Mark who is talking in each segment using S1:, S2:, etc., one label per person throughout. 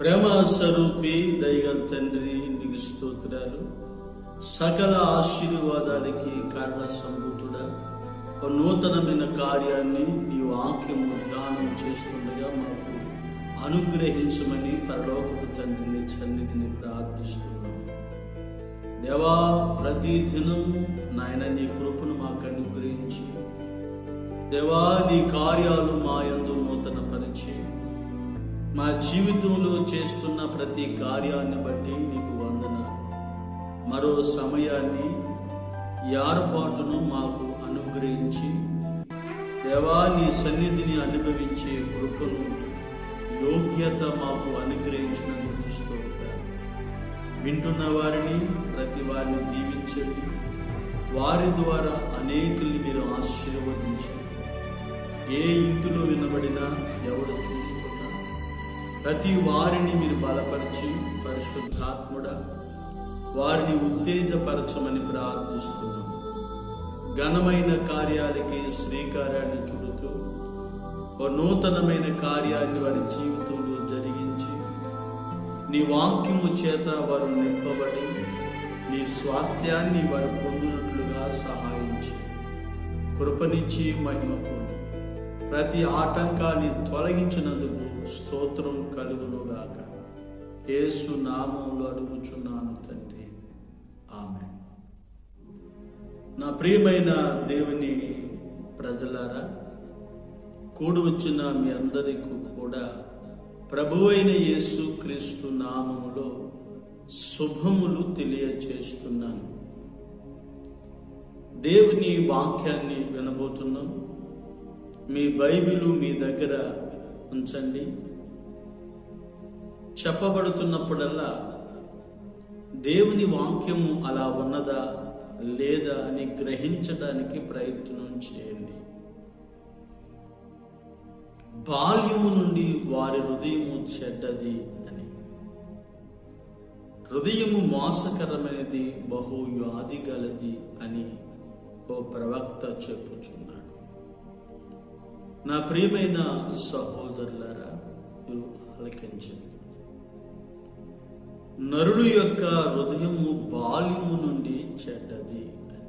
S1: ప్రేమ స్వరూపి దయగల తండ్రి, నీకు స్తోత్రాలు. సకల ఆశీర్వాదాలకి కారణ సంభూతుడా, ఒక నూతనమైన కార్యాన్ని నీ వాక్యము ధ్యానం చేస్తుండగా మాకు అనుగ్రహించమని పరలోకపు తండ్రిని సన్నిధిని ప్రార్థిస్తున్నాము. దేవా, ప్రతి దినము నాయన నీ కృపను మాకు అనుగ్రహించి, దేవా నీ కార్యాలు మా యందు నూతన పరిచి, మా జీవితంలో చేస్తున్న ప్రతి కార్యాన్ని బట్టి నీకు వందనాలు. మరో సమయాన్ని, ఏర్పాటును మాకు అనుగ్రహించి, దేవా నీ సన్నిధిని అనుభవించే కృపను, యోగ్యత మాకు అనుగ్రహించినందుకు స్తోత్రాలు. వింటున్న వారిని, ప్రతి వారిని దీవించండి. వారి ద్వారా అనేకుల్ని మీరు ఆశీర్వదించండి. ఏ ఇంటిలో వినబడినా, ఎవరు చూస్తున్నా, ప్రతి వారిని మీరు బలపరిచి, పరిశుద్ధాత్ముడా వారిని ఉత్తేజపరచమని ప్రార్థిస్తున్నాము. ఘనమైన కార్యాలకి శ్రీకార్యాన్ని చుడుతూ, ఓ నూతనమైన కార్యాన్ని వారి జీవితంలో జరిగించి, నీ వాక్యము చేత వారు నింపబడి, నీ స్వాస్థ్యాన్ని వారు పొందినట్లుగా సహాయించి, కృపనిచ్చి మహిమ పొంది, ప్రతి ఆటంకాన్ని తొలగించినందుకు స్తోత్రం కలుగునుగాక. యేసు నామములో అడుగుచున్నాను తండ్రి, ఆమేన్. నా ప్రియమైన దేవుని ప్రజలారా, కూడి వచ్చిన మీ అందరికీ కూడా ప్రభువైన యేసు క్రీస్తు నామములో శుభములు తెలియచేస్తున్నాను. దేవుని వాక్యాన్ని వినబోతున్నాం. మీ బైబిలు మీ దగ్గర ఉంచండి. చెప్పబడుతున్నప్పుడల్లా దేవుని వాక్యము అలా ఉన్నదా లేదా అని గ్రహించడానికి ప్రయత్నం చేయండి. బాల్యము నుండి వారి హృదయము చెడ్డది అని, హృదయము మోసకరమైనది, బహు వ్యాధి గలది అని ఓ ప్రవక్త చెప్పుచున్నాడు. నా ప్రియమైన సహోదరులారా, మీరు ఆలకించండి. నరుడు యొక్క హృదయము బాల్యము నుండి చెడ్డది అని.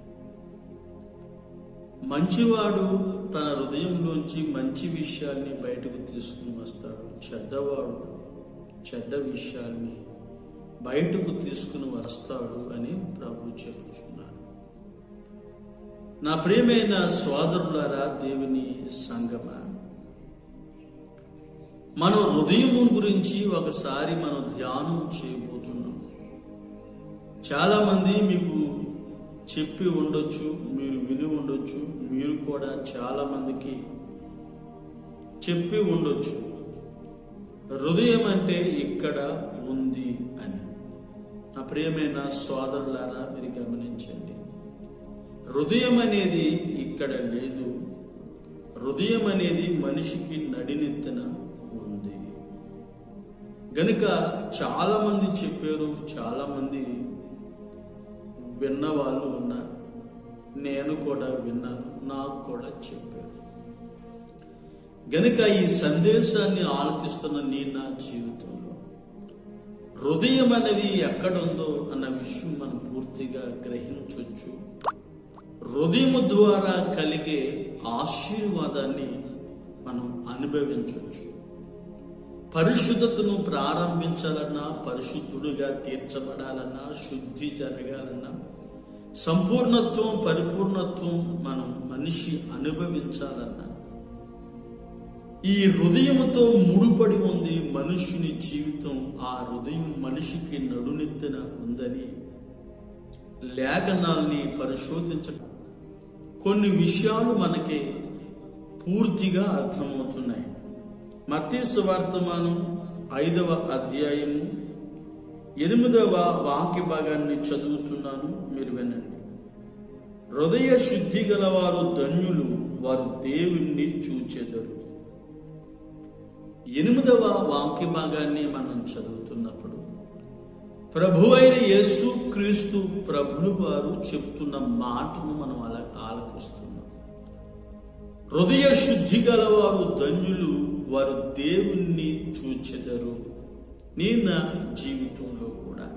S1: మంచివాడు తన హృదయంలోంచి మంచి విషయాల్ని బయటకు తీసుకుని వస్తాడు. చెడ్డవాడు చెడ్డ విషయాల్ని బయటకు తీసుకుని వస్తాడు అని ప్రభు చెప్పుచున్నాడు. నా ప్రియమైన సోదరులారా, దేవుని సంగమా, మన హృదయం గురించి ఒకసారి మనం ధ్యానం చేయబోతున్నాం. చాలా మంది మీకు చెప్పి ఉండొచ్చు, మీరు విని ఉండొచ్చు, మీరు కూడా చాలా మందికి చెప్పి ఉండొచ్చు, హృదయం అంటే ఇక్కడ ఉంది అని. నా ప్రియమైన సోదరులారా, మీరు గమనించండి, హృదయం అనేది ఇక్కడ లేదు. హృదయం అనేది మనిషికి నడినెత్తిన ఉంది. గనుక చాలా మంది చెప్పారు, చాలా మంది విన్న వాళ్ళు ఉన్నారు. నేను కూడా విన్నాను, నాకు కూడా చెప్పారు. గనుక ఈ సందేశాన్ని ఆలకిస్తున్న నా జీవితంలో హృదయం అనేది ఎక్కడుందో అన్న విషయం మనం పూర్తిగా గ్రహించవచ్చు. హృదయము ద్వారా కలిగే ఆశీర్వాదాన్ని మనం అనుభవించవచ్చు. పరిశుద్ధతను ప్రారంభించాలన్నా, పరిశుద్ధుడిగా తీర్చబడాలన్నా, శుద్ధి జరగాలన్నా, సంపూర్ణత్వం, పరిపూర్ణత్వం మనం మనిషి అనుభవించాలన్నా, ఈ హృదయముతో ముడిపడి ఉంది మనుషుని జీవితం. ఆ హృదయం మనిషికి నడునెత్తిన ఉందని లేఖనాల్ని పరిశోధించడం కొన్ని విషయాలు మనకి పూర్తిగా అర్థమవుతున్నాయి. మత్తయి సువార్తమానం 5వ అధ్యాయము 8వ వాక్య భాగాన్ని చదువుతున్నాను, మీరు వినండి. హృదయ శుద్ధి గలవారు ధన్యులు, వారు దేవుణ్ణి చూచెదరు. 8వ వాక్య భాగాన్ని మనం చదువుతున్నప్పుడు ప్రభువైన యేసు క్రీస్తు ప్రభులు వారు చెప్తున్న మాటను మనం అలా ఆలకిస్తున్నాం. హృదయ శుద్ధి గలవారు ధన్యులు, వారు దేవుణ్ణి చూచెదరు నీ నా జీవితంలో కూడా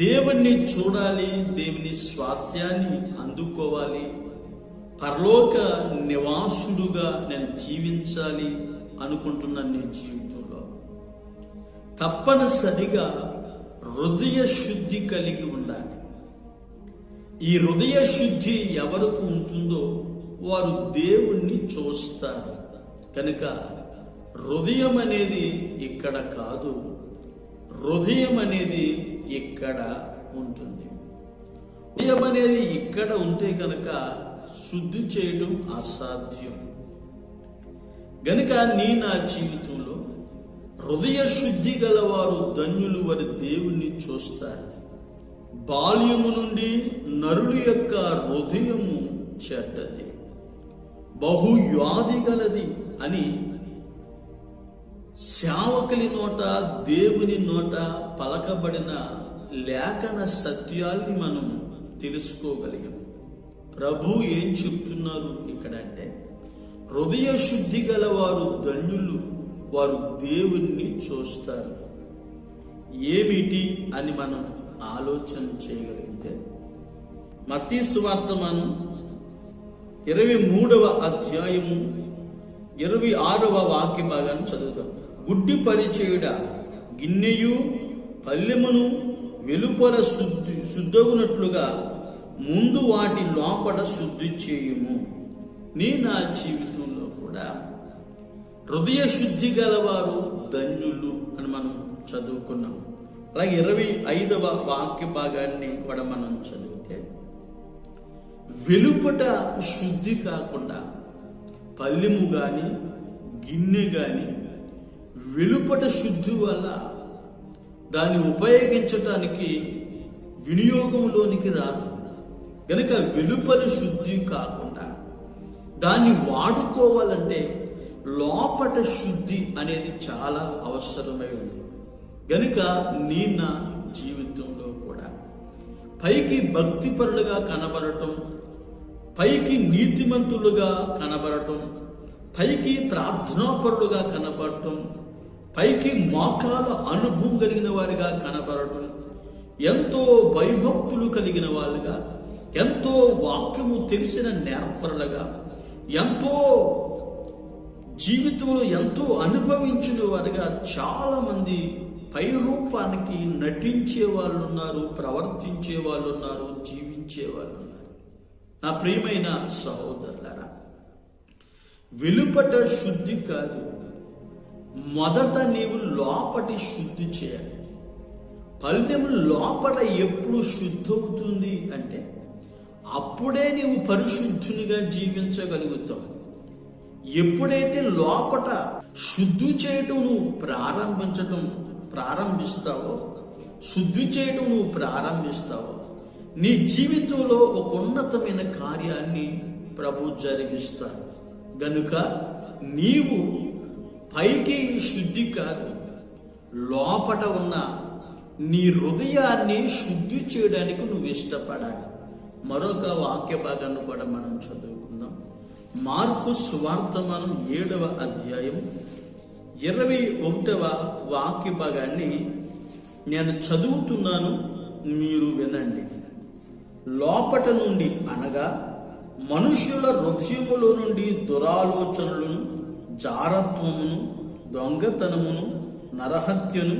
S1: దేవుణ్ణి చూడాలి, దేవుని స్వాస్థ్యాన్ని అందుకోవాలి, పరలోక నివాసుడుగా నేను జీవించాలి అనుకుంటున్న నీ జీవితంలో తప్పనిసరిగా హృదయ శుద్ధి కలిగి ఉండాలి. ఈ హృదయ శుద్ధి ఎవరికి ఉంటుందో వారు దేవుణ్ణి చూస్తారు. కనుక హృదయం అనేది ఇక్కడ కాదు, హృదయం అనేది ఇక్కడ ఉంటుంది. హృదయం అనేది ఇక్కడ ఉంటే కనుక శుద్ధి చేయడం అసాధ్యం. గనుక నా జీవితంలో హృదయ శుద్ధి గలవారు ధన్యులు, వారి దేవుణ్ణి చూస్తారు. బాల్యము నుండి నరుల యొక్క హృదయము చెడ్డది, బహు వ్యాధి గలది అని సేవకుని నోట, దేవుని నోట పలకబడిన లేఖన సత్యాల్ని మనం తెలుసుకోగలిగాం. ప్రభు ఏం చెప్తున్నారు ఇక్కడ అంటే, హృదయ శుద్ధి గలవారు ధన్యులు, వారు దేవుణ్ణి చూస్తారు. ఏమిటి అని మనం ఆలోచన చేయగలిగితే, మత్తయి సువార్త మనం 23వ అధ్యాయము 26వ వాక్య భాగాన్ని చదువుతాం. గుడ్డి పరిచయుడా, గిన్నెయు పల్లెమును వెలుపల శుద్ధగునట్లుగా ముందు వాటి లోపల శుద్ధి చేయుము. నా జీవితంలో కూడా హృదయ శుద్ధి గలవారు ధన్యులు అని మనం చదువుకున్నాం. అలాగే 25వ వాక్య భాగాన్ని కూడా మనం చదివితే, వెలుపట శుద్ధి కాకుండా పల్లెము గాని గిన్నె గాని వెలుపట శుద్ధి వల్ల దాన్ని ఉపయోగించటానికి వినియోగంలోనికి రాదు. గనుక వెలుపల శుద్ధి కాకుండా దాన్ని వాడుకోవాలంటే లోపట శుద్ధి అనేది చాలా అవసరమై ఉంది. గనుక నా జీవితంలో కూడా పైకి భక్తిపరులుగా కనబడటం, పైకి నీతిమంతులుగా కనబడటం, పైకి ప్రార్థనాపరులుగా కనబడటం, పైకి మోకాల అనుభవం కలిగిన వారిగా కనబడటం, ఎంతో భయభక్తులు కలిగిన వాళ్ళుగా, ఎంతో వాక్యము తెలిసిన నేర్పరులుగా, ఎంతో జీవితంలో ఎంతో అనుభవించిన వారిగా చాలా మంది పై రూపానికి నటించే వాళ్ళు ఉన్నారు, ప్రవర్తించే వాళ్ళు ఉన్నారు, జీవించే వాళ్ళు ఉన్నారు. నా ప్రియమైన సహోదరులారా, వెలుపట శుద్ధి కాదు, మొదట నీవు లోపటి శుద్ధి చేయాలి. పల్లెం లోపల ఎప్పుడు శుద్ధి అవుతుంది అంటే అప్పుడే నీవు పరిశుద్ధునిగా జీవించగలుగుతావు. ఎప్పుడైతే లోపట శుద్ధి చేయటం నువ్వు ప్రారంభిస్తావో, శుద్ధి చేయడం నువ్వు ప్రారంభిస్తావో, నీ జీవితంలో ఒక ఉన్నతమైన కార్యాన్ని ప్రభు జరిగిస్తాడు. గనుక నీవు పైకి శుద్ధి కాదు, లోపట ఉన్న నీ హృదయాన్ని శుద్ధి చేయడానికి నువ్వు ఇష్టపడాలి. మరొక వాక్య భాగాన్ని కూడా మనం చదువుకుందాం. మార్కు సువార్త మనం 7వ అధ్యాయం 21వ వాక్య భాగాన్ని నేను చదువుతున్నాను, మీరు వినండి. లోపట నుండి అనగా మనుషుల హృదయములో నుండి దురాలోచనలను, జారత్వమును, దొంగతనమును, నరహత్యను,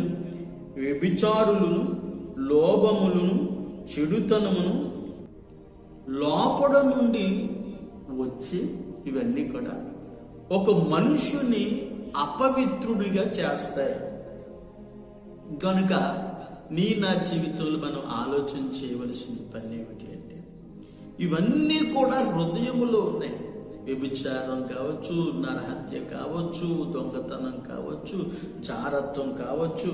S1: వ్యభిచారులను, లోభములను, చెడుతనమును లోపల నుండి వచ్చి ఇవన్నీ కూడా ఒక మనుషుని అపవిత్రుడిగా చేస్తాయి. కనుక నా జీవితంలో మనం ఆలోచన చేయవలసిన పని ఏమిటి అంటే, ఇవన్నీ కూడా హృదయములో ఉన్నాయి. వ్యభిచారం కావచ్చు, నరహత్య కావచ్చు, దొంగతనం కావచ్చు, జారత్వం కావచ్చు,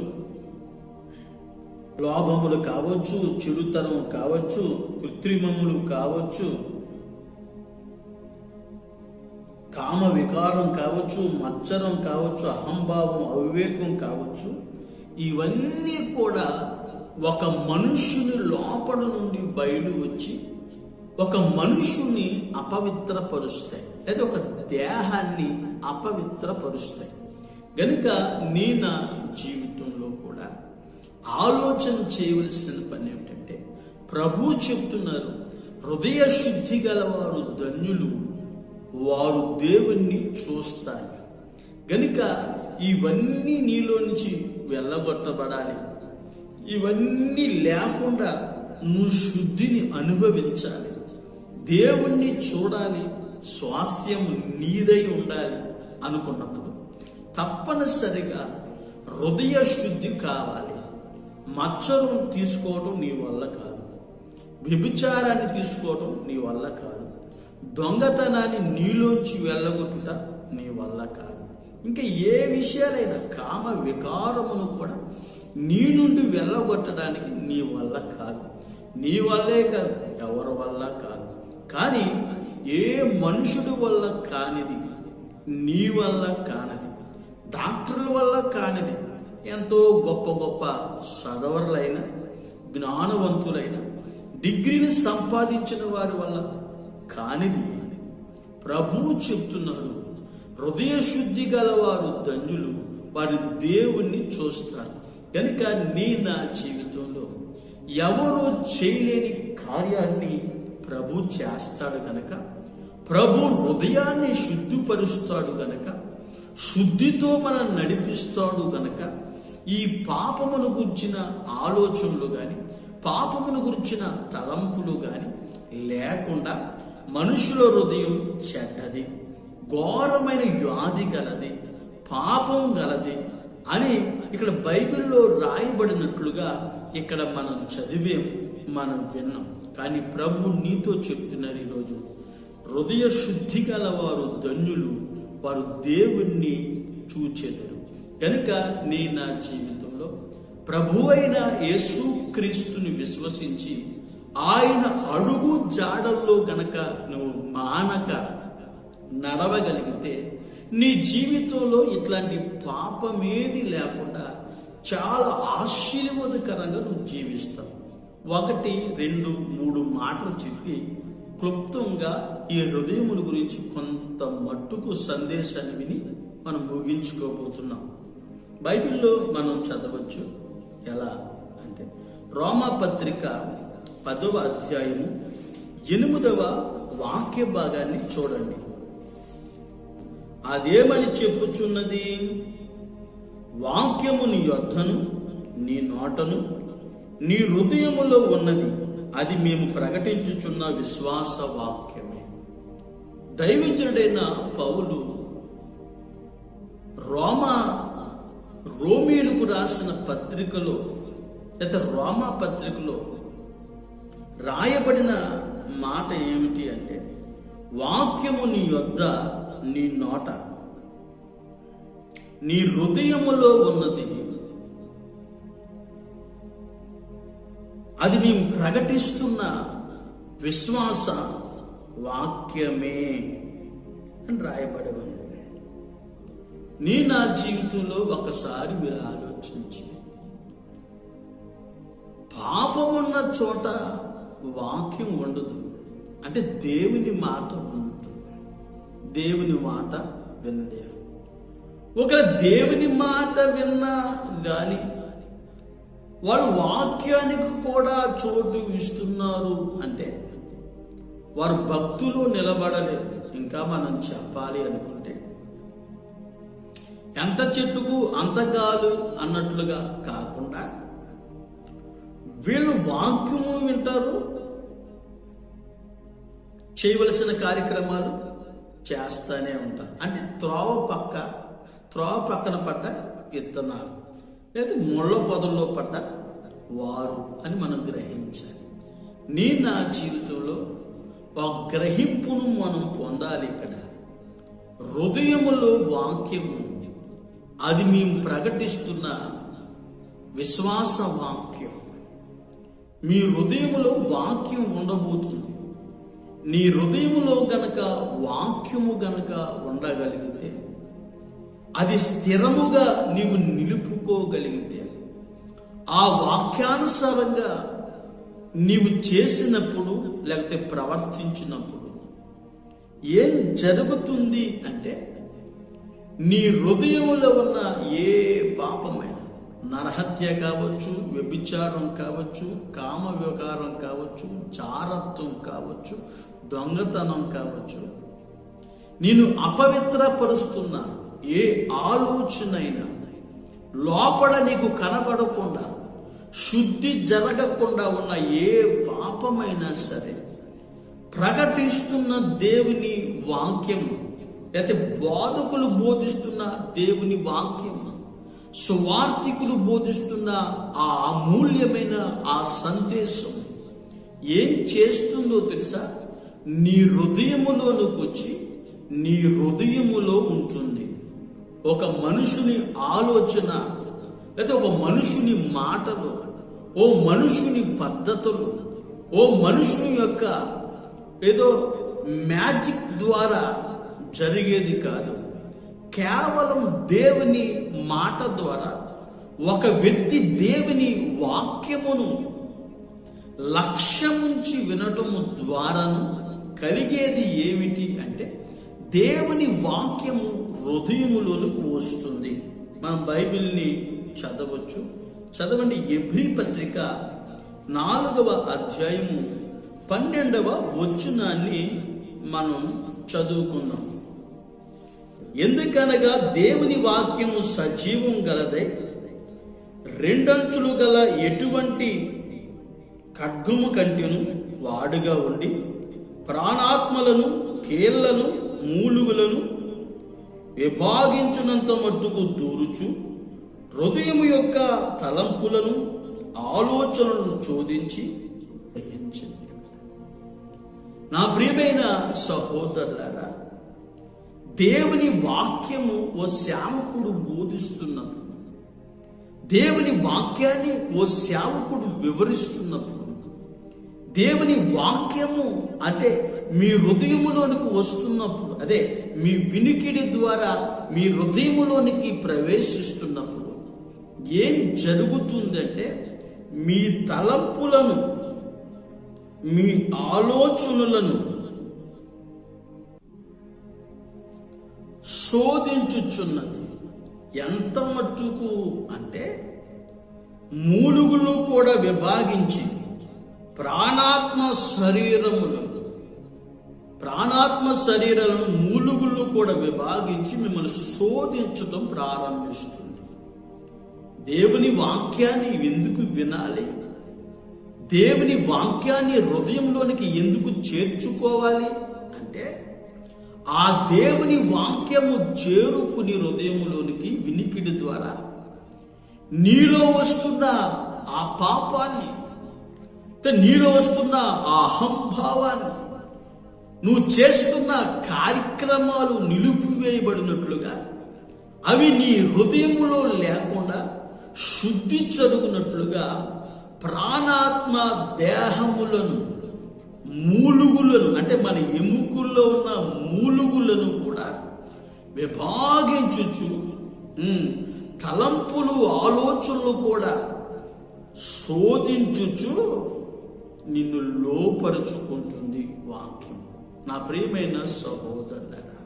S1: లోభములు కావచ్చు, చెడుతనం కావచ్చు, కృత్రిమములు కావచ్చు, కామ వికారం కావచ్చు, మత్సరం కావచ్చు, అహంభావం, అవివేకం కావచ్చు. ఇవన్నీ కూడా ఒక మనుష్యుని లోపల నుండి బయలు వచ్చి ఒక మనుషుని అపవిత్రపరుస్తాయి, లేదా ఒక దేహాన్ని అపవిత్రపరుస్తాయి. గనుక నా జీవితంలో ఆలోచన చేయవలసిన పని ఏమిటంటే, ప్రభు చెప్తున్నారు, హృదయ శుద్ధి గలవారు ధన్యులు, వారు దేవుణ్ణి చూస్తారు. గనుక ఇవన్నీ నీలో నుంచి వెళ్ళగొట్టబడాలి. ఇవన్నీ లేకుండా నువ్వు శుద్ధిని అనుభవించాలి, దేవుణ్ణి చూడాలి, స్వాస్థ్యం నీదై ఉండాలి అనుకున్నప్పుడు తప్పనిసరిగా హృదయ శుద్ధి కావాలి. మచ్చరం తీసుకోవడం నీ వల్ల కాదు, వ్యభిచారాన్ని తీసుకోవడం నీ వల్ల కాదు, దొంగతనాన్ని నీలోంచి వెళ్ళగొట్టుట నీ వల్ల కాదు, ఇంకా ఏ విషయాలైనా కామ వికారమును కూడా నీ నుండి వెళ్ళగొట్టడానికి నీ వల్ల కాదు. నీ వల్లే కాదు, ఎవరి వల్ల కాదు. కానీ ఏ మనుషుడి వల్ల కానిది, నీ వల్ల కానిది, డాక్టర్ల వల్ల కానిది, ఎంతో గొప్ప గొప్ప చదవరులైన, జ్ఞానవంతులైన, డిగ్రీని సంపాదించిన వారి వల్ల కానిది ప్రభువు చెప్తున్నారు, హృదయ శుద్ధి గలవారు ధన్యులు, వారి దేవుణ్ణి చూస్తారు. కనుక నా జీవితంలో ఎవరో చేయలేని కార్యాన్ని ప్రభు చేస్తాడు గనక, ప్రభు హృదయాన్ని శుద్ధిపరుస్తాడు గనక, శుద్ధితో మనం నడిపిస్తాడు గనక, ఈ పాపమును గురించిన ఆలోచనలు కానీ, పాపమును గురించిన తలంపులు కానీ లేకుండా, మనుషుల హృదయం చెడ్డది, ఘోరమైన వ్యాధి గలది, పాపం గలది అని ఇక్కడ బైబిల్లో రాయబడినట్లుగా ఇక్కడ మనం చదివేం, మనం విన్నాం. కానీ ప్రభు నీతో చెప్తున్నారు ఈరోజు, హృదయ శుద్ధి గలవారు ధన్యులు, వారు దేవుణ్ణి చూచెదరు. కనుక నా జీవితంలో ప్రభువైన యేసుక్రీస్తుని విశ్వసించి ఆయన అడుగు జాడల్లో గనక నువ్వు మానక నడవగలిగితే, నీ జీవితంలో ఇట్లాంటి పాపమేది లేకుండా చాలా ఆశీర్వాదకరంగా నువ్వు జీవిస్తావు. 1, 2, 3 మాటలు చెప్పి క్లుప్తంగా ఈ హృదయముల గురించి కొంత మట్టుకు సందేశాన్ని విని మనం ముగించుకోబోతున్నాం. బైబిల్లో మనం చదవచ్చు. ఎలా అంటే, రోమాపత్రిక 10వ అధ్యాయము 8వ వాక్య భాగాన్ని చూడండి. అదేమని చెప్పుచున్నది? వాక్యము నీ యొద్దను, నీ నోటను, నీ హృదయములో ఉన్నది, అది మేము ప్రకటించుచున్న విశ్వాస వాక్యమే. దైవజనుడైన పౌలు రోమీయులకు రాసిన పత్రికలో లేదా రోమా పత్రికలో రాయబడిన మాట ఏమిటి అంటే, వాక్యము నీ యొద్ద, నీ నోట, నీ హృదయములో ఉన్నది, అది మేము ప్రకటిస్తున్న విశ్వాస వాక్యమే అని రాయబడి ఉంది. నా జీవితంలో ఒకసారి మీరు ఆలోచించి, పాపమున్న చోట వాక్యం ఉండదు అంటే దేవుని మాట ఉండదు, దేవుని మాట వినలేరు. ఒకవేళ దేవుని మాట విన్నా గాని వాళ్ళు వాక్యానికి కూడా చోటు ఇస్తున్నారు అంటే వారు భక్తులు నిలబడలేరు. ఇంకా మనం చెప్పాలి అనుకుంటే, ఎంత చెట్టుకు అంత గాలు అన్నట్లుగా కాకుండా వీళ్ళు వాక్యము వింటారు, చేయవలసిన కార్యక్రమాలు చేస్తానే ఉంటారు. అంటే త్రోవ పక్కన పడ్డ విత్తనాలు లేదా ముళ్ళ పొదల్లో పడ్డ వారు అని మనం గ్రహించాలి. నా జీవితంలో ఒక గ్రహింపును మనం పొందాలి. ఇక్కడ హృదయములో వాక్యము, అది మేము ప్రకటిస్తున్న విశ్వాస వాక్యం. మీ హృదయములో వాక్యం ఉండబోతుంది. నీ హృదయములో గనక వాక్యము గనక ఉండగలిగితే, అది స్థిరముగా నీవు నిలుపుకోగలిగితే, ఆ వాక్యానుసారంగా నీవు చేసినప్పుడు లేకపోతే ప్రవర్తించినప్పుడు ఏం జరుగుతుంది అంటే, నీ హృదయంలో ఉన్న ఏ పాపమైనా నరహత్య కావచ్చు, వ్యభిచారం కావచ్చు, కామ వ్యవహారం కావచ్చు, జారత్వం కావచ్చు, దొంగతనం కావచ్చు, నేను అపవిత్రపరుస్తున్న ఏ ఆలోచనైనా లోపల నీకు కనబడకుండా శుద్ధి జరగకుండా ఉన్న ఏ పాపమైనా సరే ప్రకటిస్తున్న దేవుని వాక్యము, లేకపోతే బోధకులు బోధిస్తున్న దేవుని వాక్యము, సువార్థికులు బోధిస్తున్న ఆ అమూల్యమైన ఆ సందేశం ఏం చేస్తుందో తెలుసా? నీ హృదయములోనికి వచ్చి నీ హృదయములో ఉంటుంది. ఒక మనుషుని ఆలోచన, లేదా ఒక మనుషుని మాటలు, ఓ మనుషుని పద్ధతులు, ఓ మనుషుని యొక్క ఏదో మ్యాజిక్ ద్వారా జరిగేది కాదు. కేవలం దేవుని మాట ద్వారా ఒక వ్యక్తి దేవుని వాక్యమును లక్ష్యముంచి వినటము ద్వారాను కలిగేది ఏమిటి అంటే దేవుని వాక్యము హృదయములోనికి వస్తుంది. మనం బైబిల్ని చదవచ్చు. చదవండి. హెబ్రీ పత్రిక 4వ అధ్యాయము 12వ వచనాన్ని మనం చదువుకుందాం. ఎందుకనగా దేవుని వాక్యము సజీవం గలదై రెండంచులు గల ఎటువంటి ఖడ్గము కంటెను వాడుగా ఉండి ప్రాణాత్మలను, కీళ్లను, మూలుగులను విభాగించినంత మట్టుకు దూరుచు హృదయము యొక్క తలంపులను, ఆలోచనలను చోదించి గ్రహించింది. నా ప్రియమైన సహోదరులారా, దేవుని వాక్యము ఓ సేవకుడు బోధిస్తున్నప్పుడు, దేవుని వాక్యాన్ని ఓ సేవకుడు వివరిస్తున్నప్పుడు, దేవుని వాక్యము అంటే మీ హృదయములోనికి వస్తున్నప్పుడు, అదే మీ వినికిడి ద్వారా మీ హృదయములోనికి ప్రవేశిస్తున్నప్పుడు ఏం జరుగుతుందంటే మీ తలంపులను, మీ ఆలోచనలను శోధించుచున్నది. ఎంత మట్టుకు అంటే మూలుగులు కూడా విభాగించి ప్రాణాత్మ శరీరాలను మూలుగులు కూడా విభాగించి మిమ్మల్ని శోధించడం ప్రారంభిస్తుంది. దేవుని వాక్యాన్ని ఎందుకు వినాలి? దేవుని వాక్యాన్ని హృదయంలోనికి ఎందుకు చేర్చుకోవాలి అంటే ఆ దేవుని వాక్యము చేరుకుని హృదయములోనికి వినికిడి ద్వారా నీలో వస్తున్న ఆ పాపాన్ని, నీలో వస్తున్న ఆ అహంభావాన్ని, నువ్వు చేస్తున్న కార్యక్రమాలు నిలిపివేయబడినట్లుగా అవి నీ హృదయములో లేకుండా శుద్ధి జరుగునట్లుగా ప్రాణాత్మ దేహములను, మూలుగులను అంటే మన ఎముకల్లో ఉన్న మూలుగులను కూడా విభాగించుచు తలంపులు, ఆలోచనలు కూడా శోధించుచు నిన్ను లోపరుచుకుంటుంది వాక్యం. నా ప్రియమైన సహోదరులారా,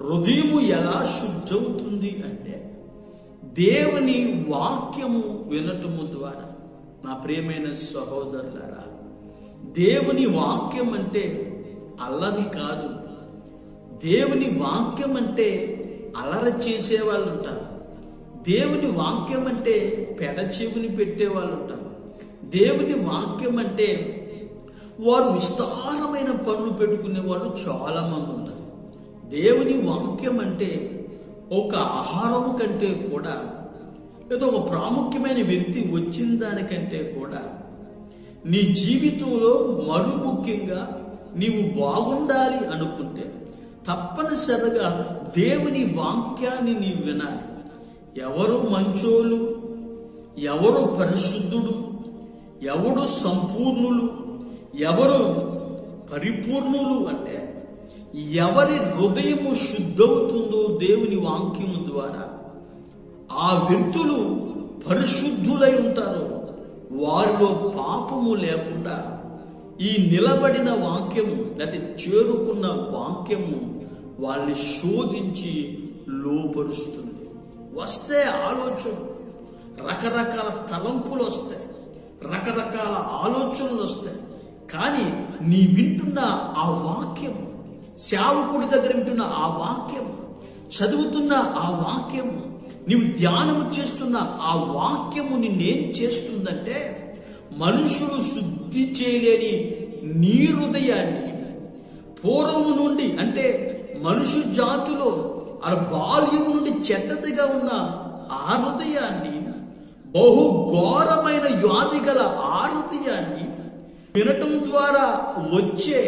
S1: హృదయము ఎలా శుద్ధవుతుంది అంటే దేవుని వాక్యము వినటము ద్వారా. నా ప్రియమైన సహోదరులారా, దేవుని వాక్యం అంటే అల్లరి కాదు. దేవుని వాక్యం అంటే అల్లరి చేసేవాళ్ళు ఉంటారు. దేవుని వాక్యం అంటే పెడచెవిని పెట్టేవాళ్ళు ఉంటారు. దేవుని వాక్యం అంటే వారు విస్తారమైన పనులు పెట్టుకునే వాళ్ళు చాలా మంది ఉంటారు. దేవుని వాక్యం అంటే ఒక ఆహారము కంటే కూడా, లేదా ఒక ప్రాముఖ్యమైన వ్యక్తి వచ్చిన దానికంటే కూడా నీ జీవితంలో మరు ముఖ్యంగా నీవు బాగుండాలి అనుకుంటే తప్పనిసరిగా దేవుని వాక్యాన్ని నీవు వినాలి. ఎవరు మంచోళ్ళు, ఎవరు పరిశుద్ధుడు, ఎవడు సంపూర్ణులు, ఎవరు పరిపూర్ణులు అంటే ఎవరి హృదయము శుద్ధవుతుందో దేవుని వాక్యము ద్వారా ఆ వ్యక్తులు పరిశుద్ధులై ఉంటారు. వారిలో పాపము లేకుండా ఈ నిలబడిన వాక్యము లేకపోతే చేరుకున్న వాక్యము వాళ్ళని శోధించి లోపరుస్తుంది. వస్తే ఆలోచన, రకరకాల తలంపులు వస్తాయి, రకరకాల ఆలోచనలు వస్తాయి. కానీ నీ వింటున్న ఆ వాక్యము, సేవకుడి దగ్గర వింటున్న ఆ వాక్యము, చదువుతున్న ఆ వాక్యము, నీవు ధ్యానము చేస్తున్న ఆ వాక్యము నిన్నేం చేస్తుందంటే, మనుషులు శుద్ధి చేయలేని నీ హృదయాన్ని పూర్వము నుండి, అంటే మనుషు జాతిలో ఆ బాల్యం నుండి చెడ్డదిగా ఉన్న ఆ హృదయాన్ని, బహు ఘోరమైన వ్యాధి గల ఆ హృదయాన్ని వినటం ద్వారా వచ్చే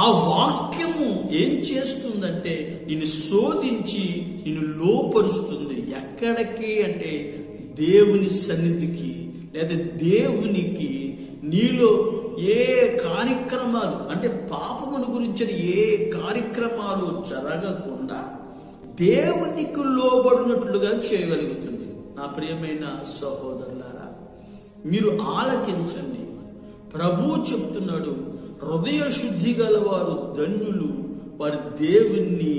S1: ఆ వాక్యము ఏం చేస్తుందంటే నిన్ను శోధించి నిన్ను లోపరుస్తుంది. ఎక్కడికి అంటే దేవుని సన్నిధికి, లేదా దేవునికి. నీలో ఏ కార్యక్రమాలు, అంటే పాపమును గురించిన ఏ కార్యక్రమాలు జరగకుండా దేవునికి లోబడినట్లుగా చేయగలుగుతుంది. నా ప్రియమైన సహోదరులారా, మీరు ఆలకించండి. ప్రభువు చెప్తున్నాడు, హృదయ శుద్ధి గలవారు ధన్యులు, వారి దేవుణ్ణి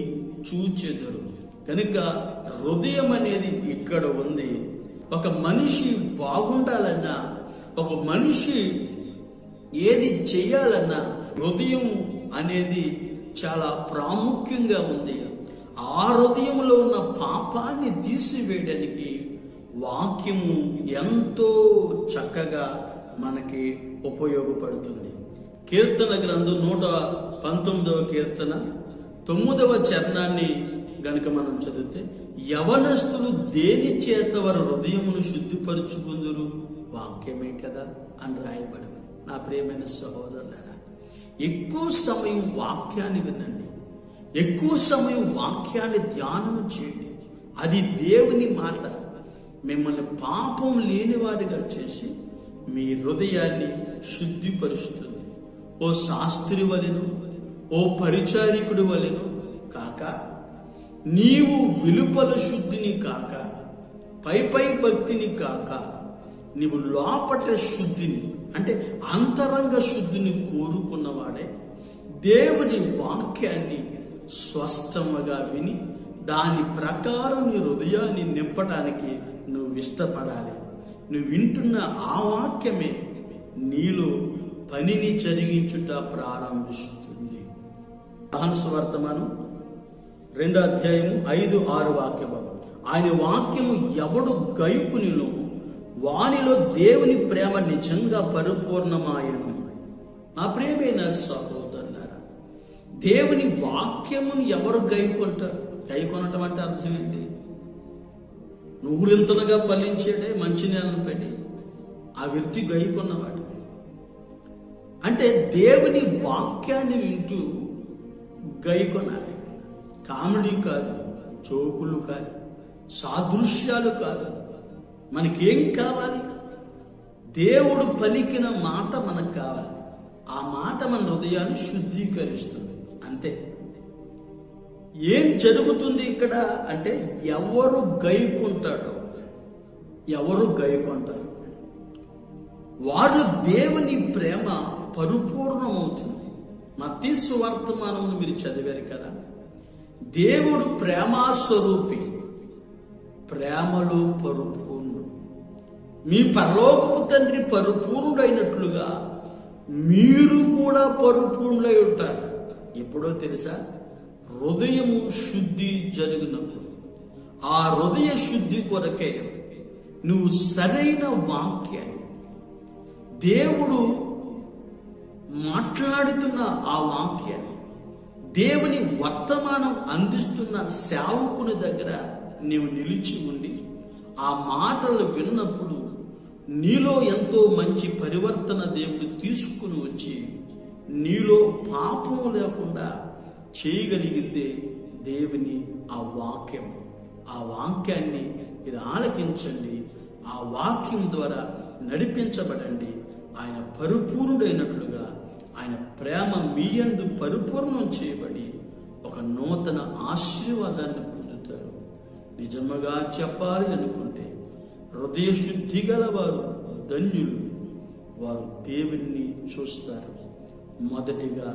S1: చూచెదరు. కనుక హృదయం అనేది ఇక్కడ ఉంది. ఒక మనిషి బాగుండాలన్నా, ఒక మనిషి ఏది చేయాలన్నా హృదయం అనేది చాలా ప్రాముఖ్యంగా ఉంది. ఆ హృదయంలో ఉన్న పాపాన్ని తీసివేయడానికి వాక్యము ఎంతో చక్కగా మనకి ఉపయోగపడుతుంది. కీర్తన గ్రంథం 119వ కీర్తన 9వ చరణాన్ని గనుక మనం చదివితే, యవనస్తులు దేని చేత వారి హృదయమును శుద్ధిపరుచుకుందురు, వాక్యమే కదా అని రాయబడింది. నా ప్రియమైన సహోదరులారా, ఎక్కువ సమయం వాక్యాన్ని వినండి, ఎక్కువ సమయం వాక్యాన్ని ధ్యానం చేయండి. అది దేవుని మాట మిమ్మల్ని పాపం లేని వారిగా చేసి మీ హృదయాన్ని శుద్ధిపరుస్తుంది. ఓ శాస్త్రి వలెను, ఓ పరిచారికుడి వలెను కాక, నీవు వెలుపల శుద్ధిని కాక, పై భక్తిని కాక, నీవు లోపట శుద్ధిని, అంటే అంతరంగ శుద్ధిని కోరుకున్నవాడే దేవుని వాక్యాన్ని స్పష్టంగా విని దాని ప్రకారం నీ హృదయాన్ని నింపడానికి నువ్వు ఇష్టపడాలి. నువ్వు వింటున్న ఆ వాక్యమే నీలో పనిని జరిగించుట ప్రారంభిస్తుంది. యోహాను సువార్తమానం 2వ అధ్యాయము 5-6 వాక్య భాగం. ఆయన వాక్యము ఎవడు గైకునిలో వానిలో దేవుని ప్రేమ నిజంగా పరిపూర్ణమాయను. నా ప్రియమైన సహోదరులారా, దేవుని వాక్యమును ఎవరు గైకొంటారు? గైకొనటం అంటే అర్థం ఏంటి? నూరింతలుగా ఫలించేదే మంచి నేలను పెట్టి ఆ వ్యక్తి గైకొన్నవాడు. అంటే దేవుని వాక్యాన్ని వింటూ గైకొనాలి. కామెడీ కాదు, జోకులు కాదు, సాదృశ్యాలు కాదు. మనకేం కావాలి? దేవుడు పలికిన మాట మనకు కావాలి. ఆ మాట మన హృదయాన్ని శుద్ధీకరిస్తుంది. అంతే. ఏం జరుగుతుంది ఇక్కడ అంటే, ఎవరు గైకుంటాడో, ఎవరు గైకొంటారు వాళ్ళు దేవుని ప్రేమ పరిపూర్ణమవుతుంది. మత్తయి సువార్తమానమును మీరు చదివారు కదా, దేవుడు ప్రేమాస్వరూపి, ప్రేమలో పరిపూర్ణుడు. మీ పరలోకపు తండ్రి పరిపూర్ణుడైనట్లుగా మీరు కూడా పరిపూర్ణులై ఉంటారు. ఎప్పుడో తెలుసా? హృదయము శుద్ధి జరిగినప్పుడు. ఆ హృదయ శుద్ధి కొరకే నువ్వు సరైన వాక్యాన్ని, దేవుడు మాట్లాడుతున్న ఆ వాక్యాన్ని, దేవుని వర్తమానం అందిస్తున్న సేవకుని దగ్గర నీవు నిలిచి ఉండి ఆ మాటలు విన్నప్పుడు నీలో ఎంతో మంచి పరివర్తన దేవుడు తీసుకుని వచ్చి నీలో పాపము లేకుండా చేయగలిగిందే దేవుని ఆ వాక్యం. ఆ వాక్యాన్ని మీరు ఆలకించండి. ఆ వాక్యం ద్వారా నడిపించబడండి. ఆయన పరిపూర్ణుడైనట్లుగా ఆయన ప్రేమ మీ యందు పరిపూర్ణం చేయబడి ఒక నూతన ఆశీర్వాదాన్ని పొందుతారు. నిజముగా చెప్పాలి అనుకుంటే హృదయ శుద్ధి గలవారు ధన్యులు, వారు దేవుణ్ణి చూస్తారు. మొదటిగా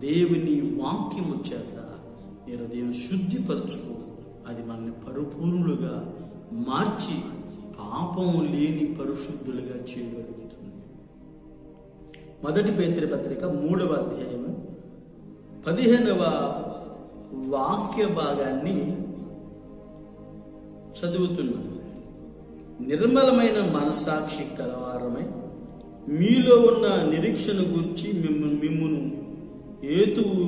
S1: దేవుని వాక్యము చేత నీ హృదయం శుద్ధిపరచుకో. అది మనల్ని పరిపూర్ణులుగా మార్చి పాపం లేని పరిశుద్ధులుగా చేయగలుగుతుంది. 1 పేతురు పత్రిక 3వ అధ్యాయము 15వ వాక్య భాగాన్ని చదువుతున్నాను. నిర్మలమైన మనస్సాక్షి కలవారమై మీలో ఉన్న నిరీక్షణ గురించి మిమ్మును ఏతువు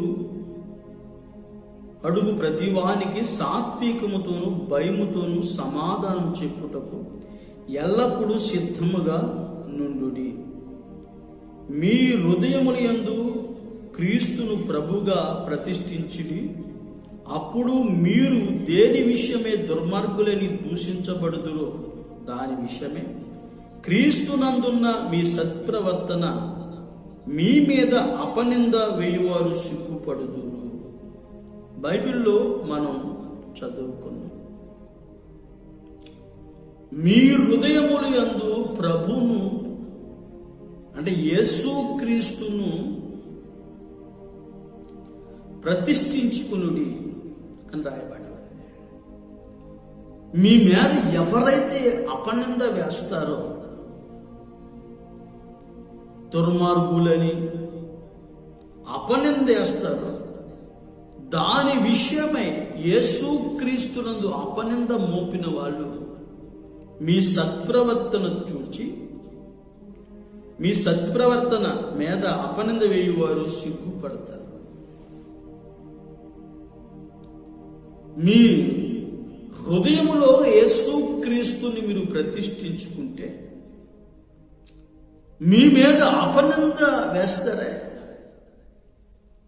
S1: అడుగు ప్రతివానికి సాత్వికముతోను భయముతోను సమాధానం చెప్పుటకు ఎల్లప్పుడూ సిద్ధముగా నుండుడి. మీ హృదయములందు క్రీస్తును ప్రభుగా ప్రతిష్ఠించుడి. అప్పుడు మీరు దేని విషయమే దుర్మార్గులని దూషించబడుదురో దాని విషయమే క్రీస్తునందున్న మీ సత్ప్రవర్తన మీ మీద అపనింద వేయువారు సిగ్గుపడుదురు. బైబిల్లో మనం చదువుకున్నాం, మీ హృదయముల యందు ప్రభువును అంటే యేసుక్రీస్తును ప్రతిష్ఠించుకునుడి అని రాయబడింది. మీ మీద ఎవరైతే అపనింద వేస్తారో, దుర్మార్గులని అపనింద వేస్తారో, దాని విషయమై యేసుక్రీస్తునందు అపనింద మోపిన వాళ్ళు మీ సత్ప్రవర్తన చూచి మీ సత్ప్రవర్తన మీద అపనింద వేయువారు సిగ్గుపడతారు. మీ హృదయములో యేసుక్రీస్తుని మీరు ప్రతిష్ఠించుకుంటే మీ మీద అపనింద వేస్తారే,